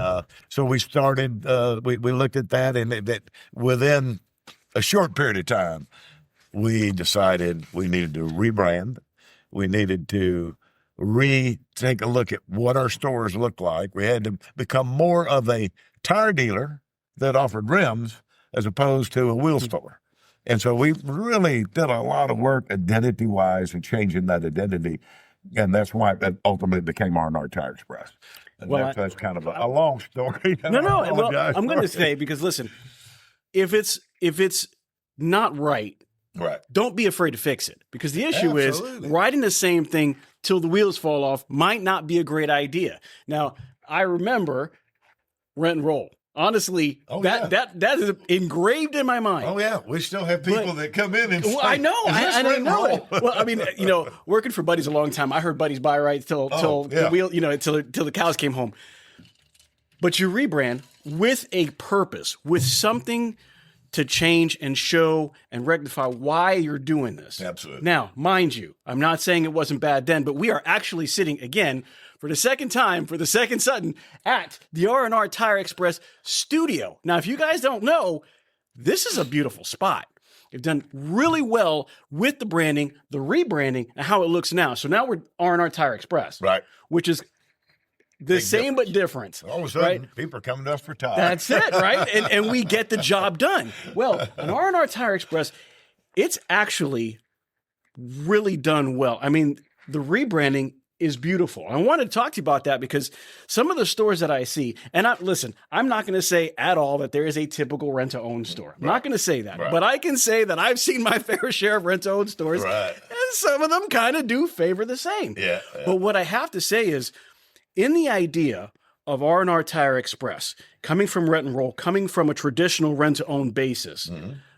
so we started, we looked at that, and that within a short period of time, we decided we needed to rebrand. We needed to take a look at what our stores looked like. We had to become more of a tire dealer that offered rims as opposed to a wheel store. And so we really did a lot of work identity-wise and changing that identity. And that's why that ultimately became RNR Tire Express. And that's kind of a long story. No. Well, I'm going to say, because listen, if it's not right, don't be afraid to fix it, because the issue is riding the same thing till the wheels fall off might not be a great idea. Now, I remember Rent and Roll. Honestly, that is engraved in my mind. Oh yeah, we still have people that come in and say, I know, I know it. Well, I mean, working for Buddy's a long time. I heard Buddy's buy rights till the wheel, till the cows came home. But you rebrand with a purpose, with something to change and show and rectify why you're doing this. Absolutely. Now, mind you, I'm not saying it wasn't bad then, but we are actually sitting again for the second time, for the second Sutton, at the RNR Tire Express studio. Now, if you guys don't know, this is a beautiful spot. They've done really well with the branding, the rebranding, and how it looks now. So now we're RNR Tire Express, right? Which is the big same difference. But different. All of a sudden, people are coming to us for tires. That's it, right? And we get the job done. Well, an R&R Tire Express, it's actually really done well. I mean, the rebranding is beautiful. I want to talk to you about that, because some of the stores that I see, and I'm not going to say at all that there is a typical rent-to-own store. I'm not going to say that. Right. But I can say that I've seen my fair share of rent-to-own stores, and some of them kind of do favor the same. Yeah. But what I have to say is, in the idea of R&R Tire Express, coming from Rent and Roll, coming from a traditional rent-to-own basis,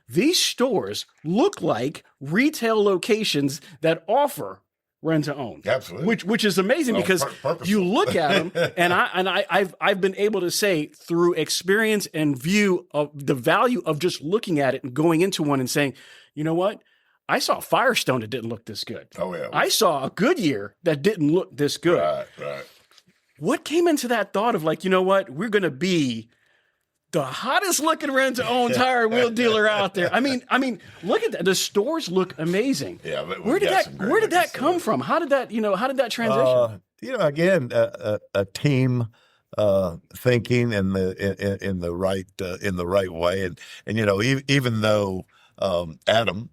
these stores look like retail locations that offer rent to own. Absolutely. Which is amazing because you look at them and I've been able to say through experience and view of the value of just looking at it and going into one and saying, you know what? I saw Firestone that didn't look this good. Oh, yeah. I saw a Goodyear that didn't look this good. Right. What came into that thought of like, you know what? We're going to be the hottest looking rent-to-own tire wheel dealer out there. I mean, look at that. The stores look amazing. Yeah, but where did that come from? How did that transition? Again, a team thinking in the right way, and even though Adam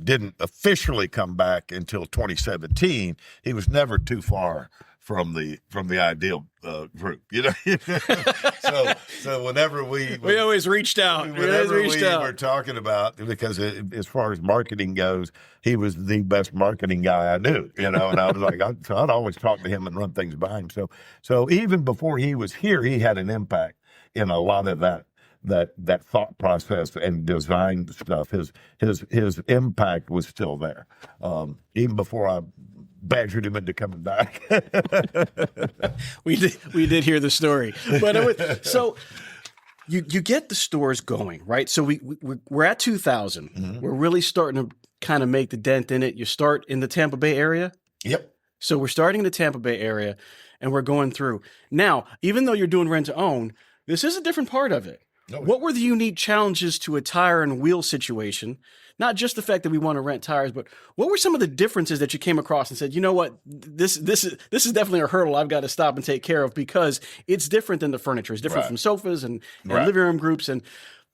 didn't officially come back until 2017, he was never too far from the ideal group, So whenever we always reached out. Whenever we were talking about, because as far as marketing goes, he was the best marketing guy I knew, and I was like, I'd always talk to him and run things by him. So even before he was here, he had an impact in a lot of that thought process and design stuff. His impact was still there, even before I badgered him into coming back. We did hear the story, but so you get the stores going, right? So we're at 2000. Mm-hmm. We're really starting to kind of make the dent in it. You start in the Tampa Bay area. Yep. So we're starting in the Tampa Bay area, and we're going through now. Even though you're doing rent to own, this is a different part of it. Okay. What were the unique challenges to a tire and wheel situation? Not just the fact that we want to rent tires, but what were some of the differences that you came across and said, you know what, this is definitely a hurdle I've got to stop and take care of because it's different than the furniture. It's different from sofas and living room groups. And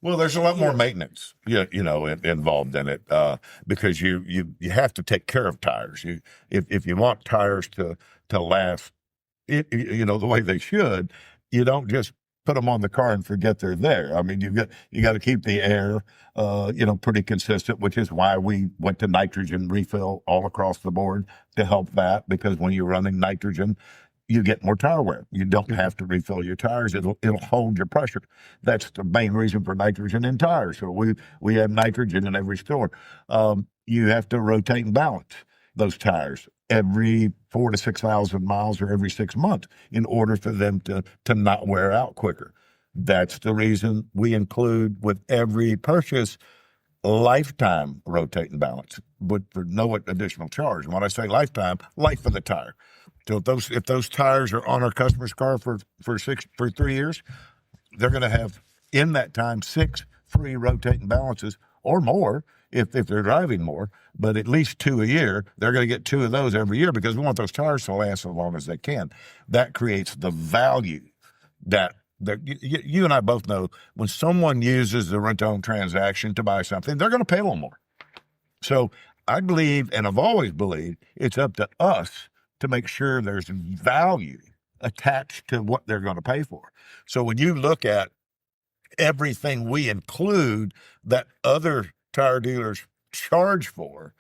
well, there's a lot more maintenance, involved in it because you have to take care of tires. If you want tires to last, the way they should, you don't just put them on the car and forget they're there. I mean, you got to keep the air, pretty consistent, which is why we went to nitrogen refill all across the board to help that. Because when you're running nitrogen, you get more tire wear. You don't have to refill your tires; it'll hold your pressure. That's the main reason for nitrogen in tires. So we have nitrogen in every store. You have to rotate and balance those tires every 4,000 to 6,000 miles or every 6 months in order for them to not wear out quicker. That's the reason we include with every purchase lifetime rotate and balance, but for no additional charge. And when I say lifetime, life of the tire. So if those tires are on our customer's car for 3 years, they're going to have in that time 6 free rotate and balances or more. If they're driving more, but at least 2 a year, they're going to get 2 of those every year because we want those tires to last as long as they can. That creates the value that you and I both know when someone uses the rent-to-own transaction to buy something, they're going to pay a little more. So I believe, and I've always believed, it's up to us to make sure there's value attached to what they're going to pay for. So when you look at everything we include that other tire dealers charge for,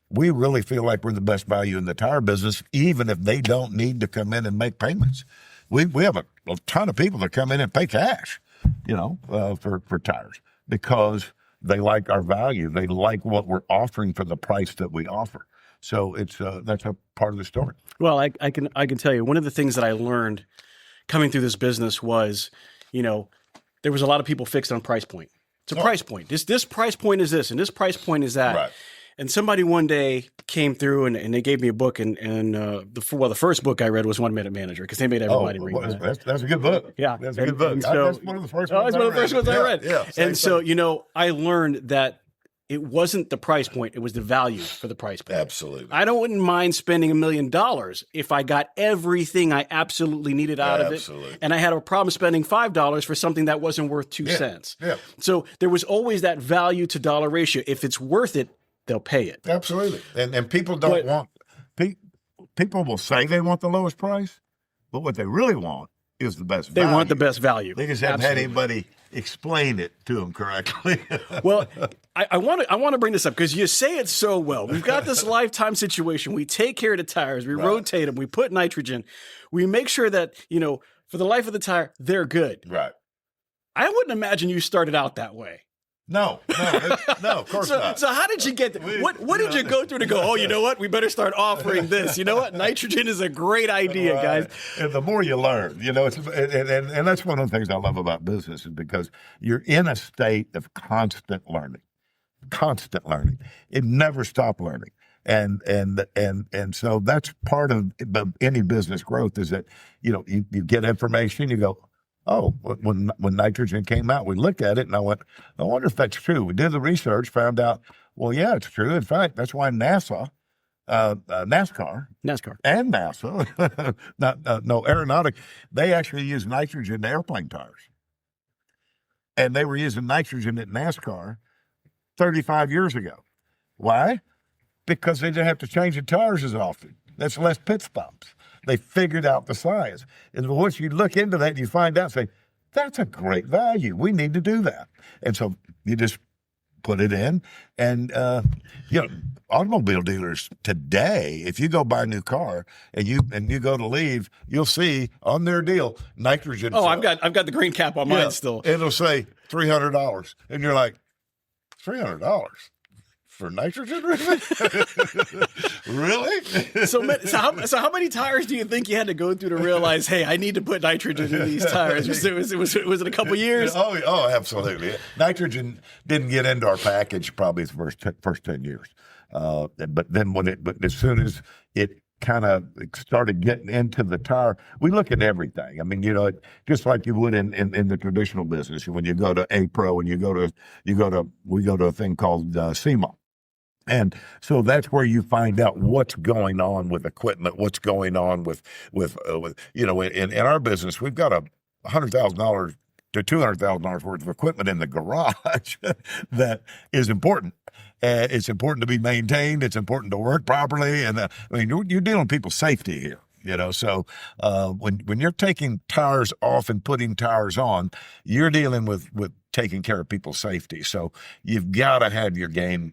we really feel like we're the best value in the tire business, even if they don't need to come in and make payments. We have a ton of people that come in and pay cash, for tires because they like our value. They like what we're offering for the price that we offer. So that's a part of the story. Well, I can tell you one of the things that I learned coming through this business was, there was a lot of people fixed on price point. It's a price point. This price point is this, and this price point is that. Right. And somebody one day came through and they gave me a book, and the first book I read was One Minute Manager because they made everybody read that. That's a good book. Yeah, that's a good book. So, that's one of the first ones. That's one of the first ones I read. Yeah, and so I learned that it wasn't the price point; it was the value for the price point. Absolutely. I wouldn't mind spending $1 million if I got everything I absolutely needed out of it, and I had a problem spending $5 for something that wasn't worth 2 cents. Yeah. So there was always that value to dollar ratio. If it's worth it, they'll pay it. Absolutely. And people don't want people will say they want the lowest price, but what they really want is the best value. They want the best value. They just haven't had anybody explain it to them correctly. Well, I want to bring this up because you say it so well. We've got this lifetime situation. We take care of the tires. We rotate them. We put nitrogen. We make sure that, for the life of the tire, they're good. Right. I wouldn't imagine you started out that way. No, of course not. So how did you get there? What did you go through to go, oh, you know what? We better start offering this. You know what? Nitrogen is a great idea, guys. And the more you learn, and that's one of the things I love about business is because you're in a state of constant learning. It never stop learning. And so that's part of any business growth is that, you get information, you go, oh, when nitrogen came out, we looked at it and I went, I wonder if that's true. We did the research, found out, well, yeah, it's true. In fact, that's why NASCAR, and NASA, aeronautic, they actually use nitrogen in airplane tires. And they were using nitrogen at NASCAR 35 years ago. Why? Because they didn't have to change the tires as often. That's less pit stops. They figured out the science. And once you look into that, you find out, say, that's a great value. We need to do that. And so you just put it in. And, automobile dealers today, if you go buy a new car and you go to leave, you'll see on their deal, nitrogen. Oh, I've got the green cap on mine still. It'll say $300. And you're like, $300? For nitrogen? Really? So how many tires do you think you had to go through to realize, hey, I need to put nitrogen in these tires? Was it a couple years? Oh, absolutely. Nitrogen didn't get into our package probably the first 10 years. But then as soon as it kind of started getting into the tire, we look at everything. I mean, just like you would in the traditional business. When you go to A-Pro and we go to a thing called CMO. And so that's where you find out what's going on with equipment, what's going on with in our business, we've got $100,000 to $200,000 worth of equipment in the garage that is important. It's important to be maintained. It's important to work properly. And you're dealing with people's safety here. So when you're taking tires off and putting tires on, you're dealing with taking care of people's safety. So you've got to have your game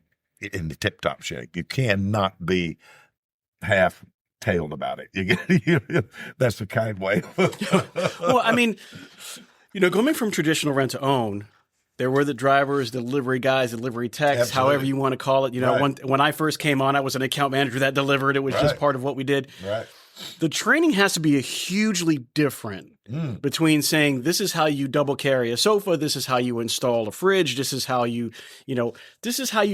in the tip-top shape. You cannot be half-tailed about it. That's the kind way. Well, I mean, coming from traditional rent-to-own, there were the drivers, delivery guys, delivery techs, Absolutely. however you want to call it. Right. When I first came on, I was an account manager that delivered. It was just part of what we did. Right. The training has to be hugely different between saying, this is how you double carry a sofa, this is how you install a fridge, this is how you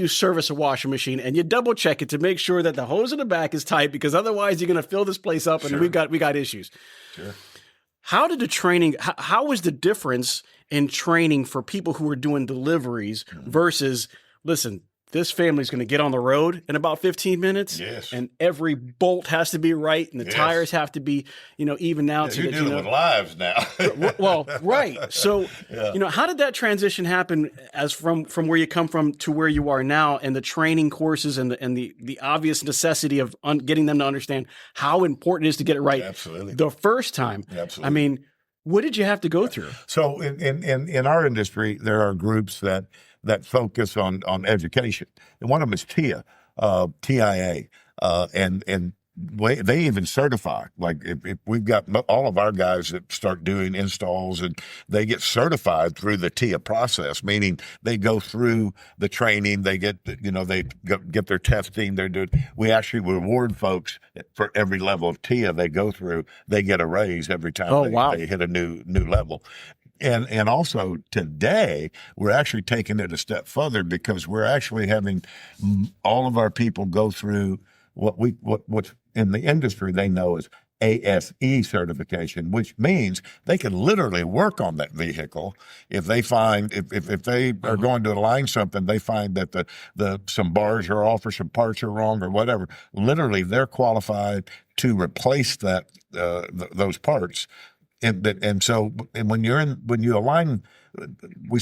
service a washing machine, and you double check it to make sure that the hose in the back is tight, because otherwise you're going to fill this place up and Sure. we got issues. Sure. How did the training, how was the difference in training for people who are doing deliveries versus, listen, this family's going to get on the road in about 15 minutes. Yes. And every bolt has to be right, and the tires have to be, even out. You're dealing with lives now. Well, right. So, how did that transition happen as from where you come from to where you are now, and the training courses and the obvious necessity of getting them to understand how important it is to get it right Absolutely. the first time? Absolutely. I mean, what did you have to go through? So in our industry, there are groups that focus on education. And one of them is TIA, and they even certify. Like if we've got all of our guys that start doing installs, and they get certified through the TIA process, meaning they go through the training, they get get their testing. We actually reward folks for every level of TIA they go through. They get a raise every time they hit a new level. And also today, we're actually taking it a step further, because we're actually having all of our people go through what's in the industry they know as ASE certification, which means they can literally work on that vehicle if they find if they are going to align something, they find that some bars are off or some parts are wrong or whatever. Literally, they're qualified to replace those parts. And so when you align, we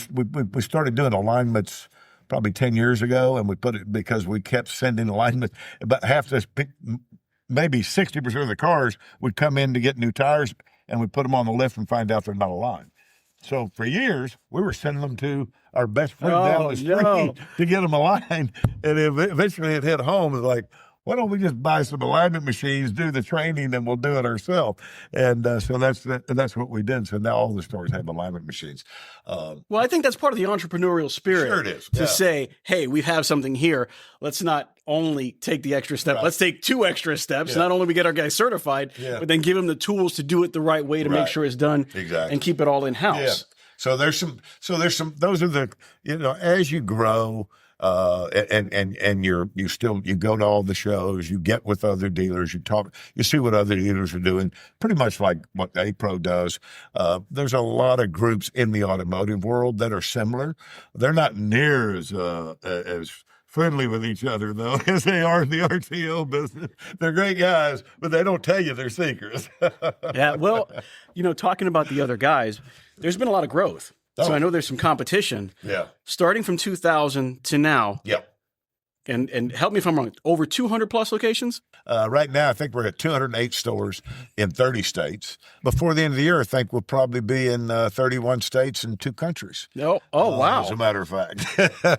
started doing alignments probably 10 years ago, and we put it because we kept sending alignments. But maybe 60% of the cars would come in to get new tires, and we put them on the lift and find out they're not aligned. So for years, we were sending them to our best friend down the street to get them aligned. And eventually it hit home. It's like, why don't we just buy some alignment machines, do the training, and we'll do it ourselves? And so that's what we did. So now all the stores have alignment machines. Well, I think that's part of the entrepreneurial spirit. Sure it is. To say, hey, we have something here. Let's not only take the extra step. Right. Let's take 2 extra steps. Yeah. Not only we get our guys certified, but then give them the tools to do it the right way to make sure it's done and keep it all in-house. Yeah. So there's some, those are the, as you grow, and you go to all the shows, you get with other dealers, you talk, you see what other dealers are doing, pretty much like what APRO does. There's a lot of groups in the automotive world that are similar. They're not near as friendly with each other, though, as they are in the RTO business. They're great guys, but they don't tell you they're seekers. Yeah, well, talking about the other guys, there's been a lot of growth. So I know there's some competition. Yeah. Starting from 2000 to now. Yep. And help me if I'm wrong, over 200 plus locations? Right now, I think we're at 208 stores in 30 states. Before the end of the year, I think we'll probably be in 31 states and 2 countries. Oh, wow. As a matter of fact.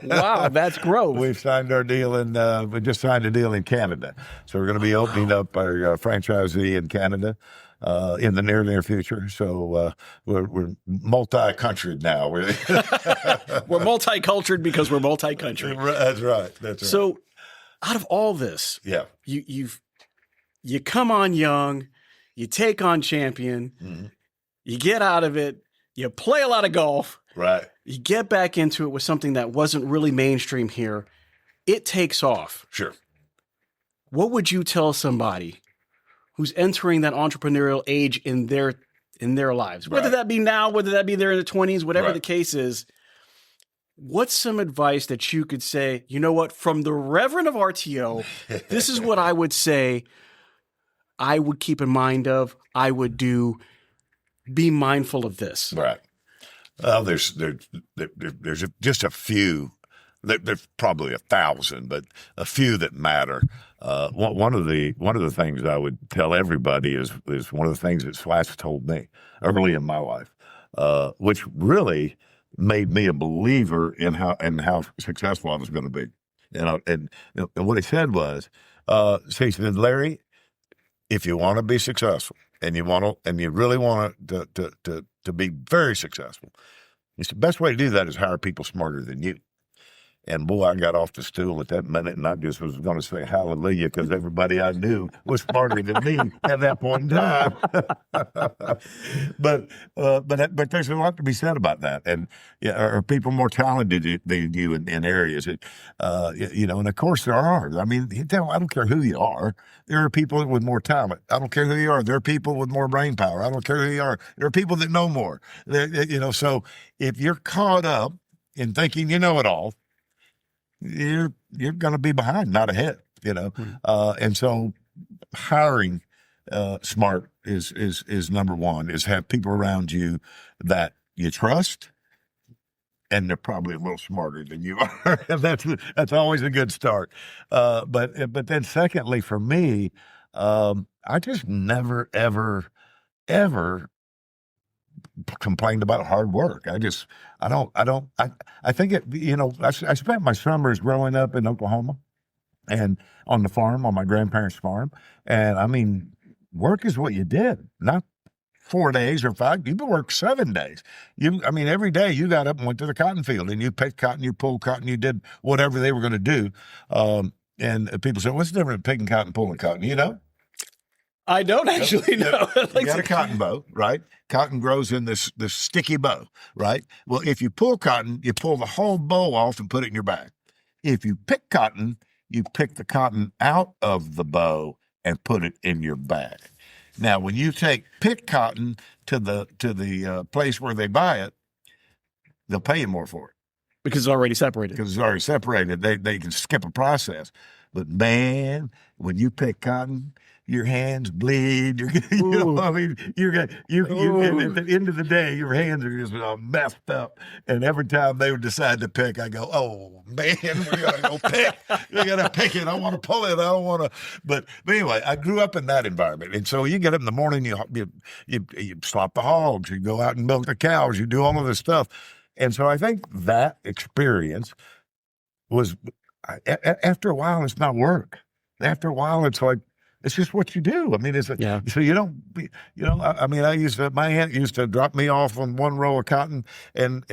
Wow, that's growth. We've signed our deal we just signed a deal in Canada. So we're going to be opening up our franchisee in Canada. In the near future. So we're multi-country now. We're multicultured because we're multi-country. That's right. That's right. So out of all this, you come on young, you take on champion, you get out of it, you play a lot of golf, right? You get back into it with something that wasn't really mainstream here. It takes off. Sure. What would you tell somebody who's entering that entrepreneurial age in their lives, whether that be now, whether that be there in the 20s, whatever the case is? What's some advice that you could say, you know what, from the Reverend of RTO, this is what I would say I would keep in mind of, I would do, be mindful of this. Right. Well, there's just a few. There's probably 1,000, but a few that matter. One of the things I would tell everybody is one of the things that Slash told me early in my life, which really made me a believer in how successful I was going to be. And what he said was, he said, Larry, if you want to be successful and you really want to be very successful, he said, the best way to do that is hire people smarter than you. And boy, I got off the stool at that minute, and I just was going to say hallelujah because everybody I knew was smarter than me at that point in time. But there's a lot to be said about that. And are people more talented than you in areas? And of course there are. I mean, I don't care who you are. There are people with more talent. I don't care who you are. There are people with more brain power. I don't care who you are. There are people that know more. So if you're caught up in thinking you know it all, you're going to be behind, not ahead, and so hiring smart is number one, is have people around you that you trust, and they're probably a little smarter than you are. That's always a good start. But then secondly, for me, I just never, ever complained about hard work. I think I spent my summers growing up in Oklahoma and on the farm, on my grandparents' farm. And I mean, work is what you did, not 4 days or 5. You worked 7 days. Every day you got up and went to the cotton field and you picked cotton, you pulled cotton, you did whatever they were going to do. And people say, what's the difference between picking cotton and pulling cotton? I don't actually know. You got a cotton bow, right? Cotton grows in this sticky bow, right? Well, if you pull cotton, you pull the whole bow off and put it in your bag. If you pick cotton, you pick the cotton out of the bow and put it in your bag. Now, when you pick cotton to the place where they buy it, they'll pay you more for it. Because it's already separated. They can skip a process. But man, when you pick cotton, your hands bleed. At the end of the day, your hands are just messed up. And every time they would decide to pick, I go, oh man, we gotta go pick. We gotta pick it. I want to pull it. I don't want to. But anyway, I grew up in that environment, and so you get up in the morning, you slop the hogs, you go out and milk the cows, you do all of this stuff, and so I think that experience was. After a while, it's not work. After a while, it's like, it's just what you do. I mean, it's Yeah. so you don't, I mean, my aunt used to drop me off on one row of cotton and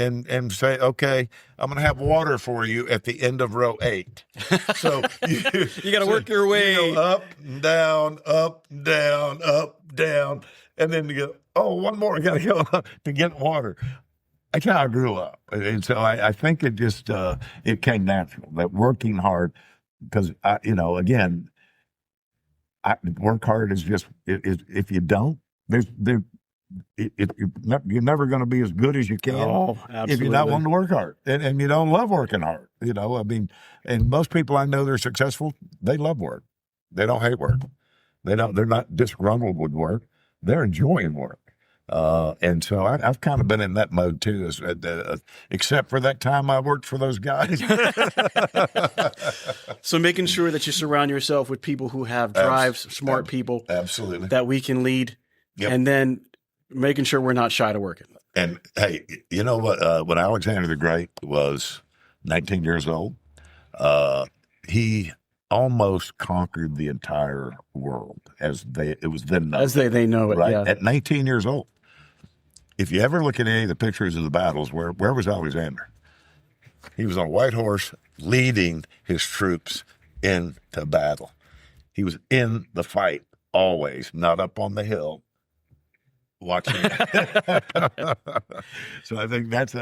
say, okay, I'm going to have water for you at the end of row 8. So you got to work your way you go up and down, up and down, up, down. And then you go, oh, one more, I got to go up to get water. That's how I grew up. And so I think it just, it came natural, that working hard, because, again, work hard is just, if you don't, you're never going to be as good as you can if you're not wanting to work hard and you don't love working hard. I mean, and most people I know that are successful, they love work. They don't hate work. They're not disgruntled with work. They're enjoying work. And so I've kind of been in that mode too, except for that time I worked for those guys. So making sure that you surround yourself with people who have drives, smart people. Absolutely. That we can lead. Yep. And then making sure we're not shy to working. And hey, you know what? When Alexander the Great was 19 years old, he almost conquered the entire world it was then known. As they know it, right? Yeah. At 19 years old. If you ever look at any of the pictures of the battles, where was Alexander? He was on a white horse leading his troops into battle. He was in the fight always, not up on the hill watching. So I think that's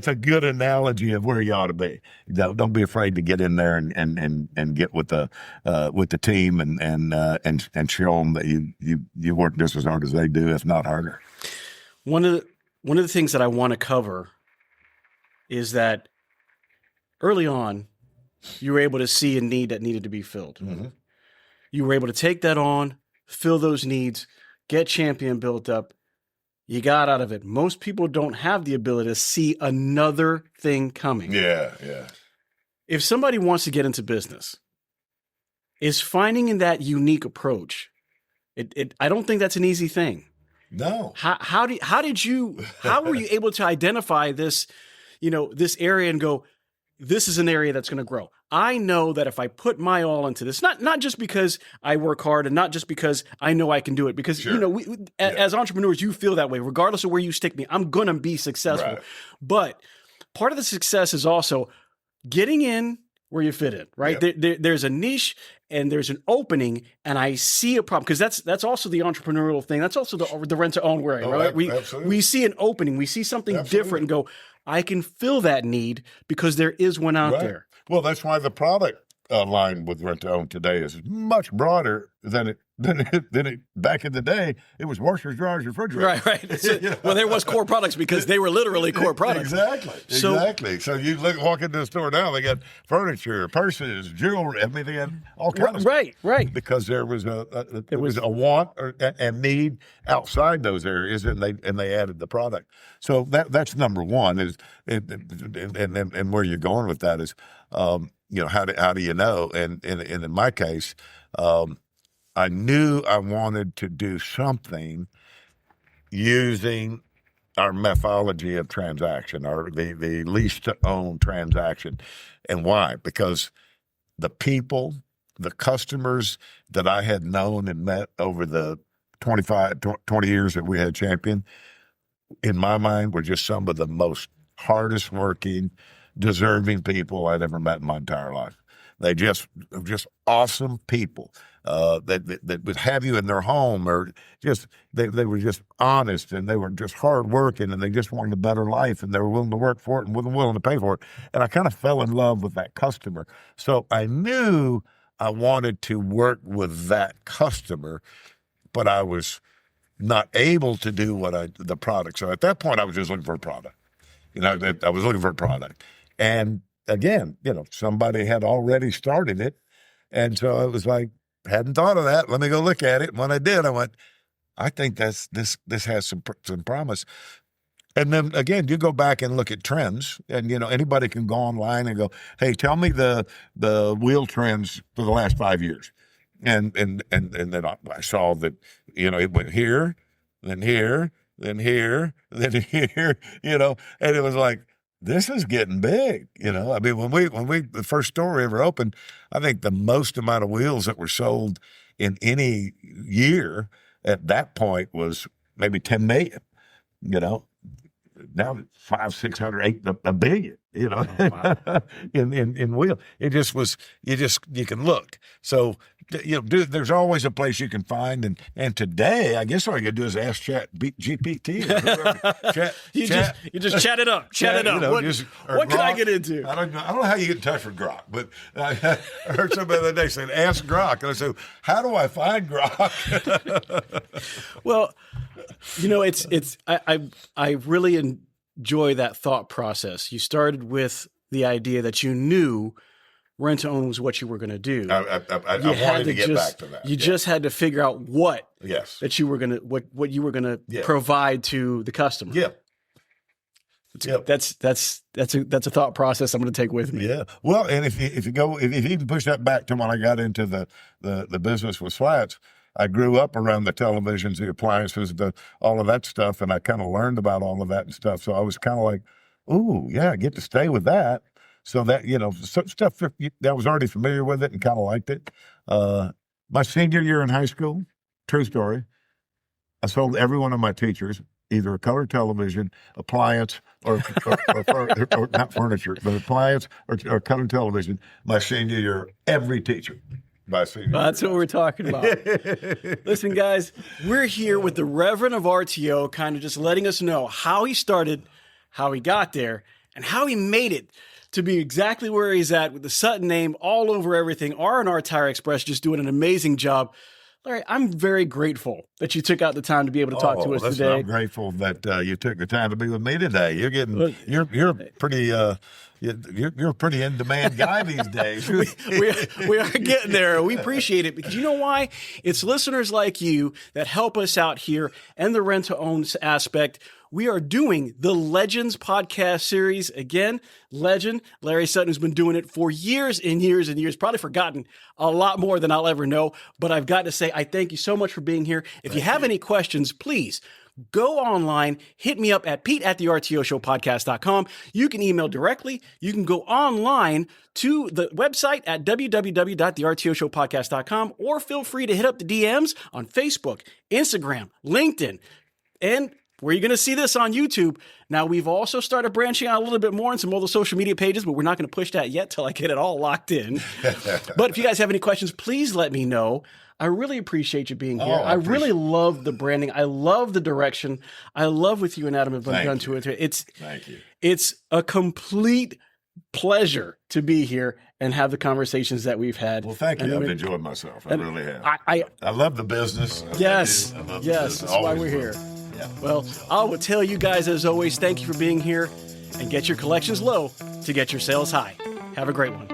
a good analogy of where you ought to be. Don't be afraid to get in there and get with the team and show them that you work just as hard as they do, if not harder. One of the things that I want to cover is that early on, you were able to see a need that needed to be filled. Mm-hmm. You were able to take that on, fill those needs, get Champion built up. You got out of it. Most people don't have the ability to see another thing coming. Yeah. If somebody wants to get into business, is finding that unique approach. I don't think that's an easy thing. No. How were you able to identify this, this area and go, this is an area that's going to grow? I know that if I put my all into this, not just because I work hard and not just because I know I can do it, because, sure. As entrepreneurs, you feel that way, regardless of where you stick me, I'm going to be successful. Right. But part of the success is also getting in where you fit in, right? Yep. There's a niche and there's an opening, and I see a problem, because that's also the entrepreneurial thing. That's also the rent to own way, right? We see an opening, we see something different and go, I can fill that need because there is one out there. Well, that's why the product line with rent to own today is much broader than it back in the day. It was washers, dryers, refrigerators. Right. So, well, there was core products because they were literally core products. Exactly. So you walk into the store now, they got furniture, purses, jewelry. I mean, they had all kinds of stuff. Right. Because there was a want and need outside those areas, and they added the product. So that's number one is, and where you're going with that is, how do you know? And in my case, I knew I wanted to do something using our methodology of transaction, or the lease to own transaction. And why? Because the people, the customers that I had known and met over the 20 years that we had Champion, in my mind, were just some of the most hardest working, deserving people I'd ever met in my entire life. They just awesome people that would have you in their home, or just they were just honest, and they were just hardworking, and they just wanted a better life, and they were willing to work for it and willing to pay for it. And I kind of fell in love with that customer. So I knew I wanted to work with that customer, but I was not able to do the product. So at that point, I was just looking for a product. I was looking for a product. And again, somebody had already started it. And so it was like, hadn't thought of that. Let me go look at it. And when I did, I went, I think this has some promise. And then again, you go back and look at trends, and anybody can go online and go, hey, tell me the wheel trends for the last 5 years. And then I saw that, it went here, then here, then here, then here, and it was like, this is getting big. I mean, when we the first store we ever opened, I think the most amount of wheels that were sold in any year at that point was maybe 10 million. Now 500, 600, 800, a billion. Oh, wow. in wheel. It just was. You can look. So there's always a place you can find. And today, I guess all you gotta do is ask Chat GPT. You just chat it up. Chat it up. What can I get into? I don't know how you get in touch with Grok, but I heard somebody the other day saying, "Ask Grok," and I said, "How do I find Grok?" Well, I really enjoy that thought process. You started with the idea that you knew rent to own was what you were going to do. I wanted to get back to that. You just had to figure out what that you were going to what you were going to provide to the customer. Yeah. That's a thought process I'm going to take with me. Yeah. Well, and if you even push that back to when I got into the business with flats, I grew up around the televisions, the appliances, all of that stuff, and I kind of learned about all of that and stuff. So I was kind of like, ooh, yeah, I get to stay with that. So that, stuff that I was already familiar with it and kind of liked it. My senior year in high school, true story, I sold every one of my teachers either a color television, appliance, or not furniture, but appliance or color television my senior year, every teacher. That's what we're talking about. Listen, guys, we're here with the Reverend of RTO, kind of just letting us know how he started, how he got there, and how he made it to be exactly where he's at with the Sutton name all over everything. RNR Tire Express just doing an amazing job. Larry, I'm very grateful that you took out the time to be able to talk to us today. I'm grateful that you took the time to be with me today. You're a pretty in demand guy these days. we are getting there. We appreciate it because you know why? It's listeners like you that help us out here and the rent to own aspect. We are doing the Legends podcast series. Again, legend, Larry Sutton, who's been doing it for years and years and years, probably forgotten a lot more than I'll ever know. But I've got to say, I thank you so much for being here. If you have any questions, please go online, hit me up at pete@the RTOshowpodcast.com. You can email directly. You can go online to the website at www.thertoshowpodcast.com, or feel free to hit up the DMs on Facebook, Instagram, LinkedIn, and where you're going to see this on YouTube. Now, we've also started branching out a little bit more on some other social media pages, but we're not going to push that yet till I get it all locked in. But if you guys have any questions, please let me know. I really appreciate you being here. I really love the branding. I love the direction. I love what you and Adam have done to it. Thank you. It's a complete pleasure to be here and have the conversations that we've had. Well, thank you. I've enjoyed myself. I really have. I love the business. Yes. That's why we're here. Yeah. Well, I will tell you guys, as always, thank you for being here, and get your collections low to get your sales high. Have a great one.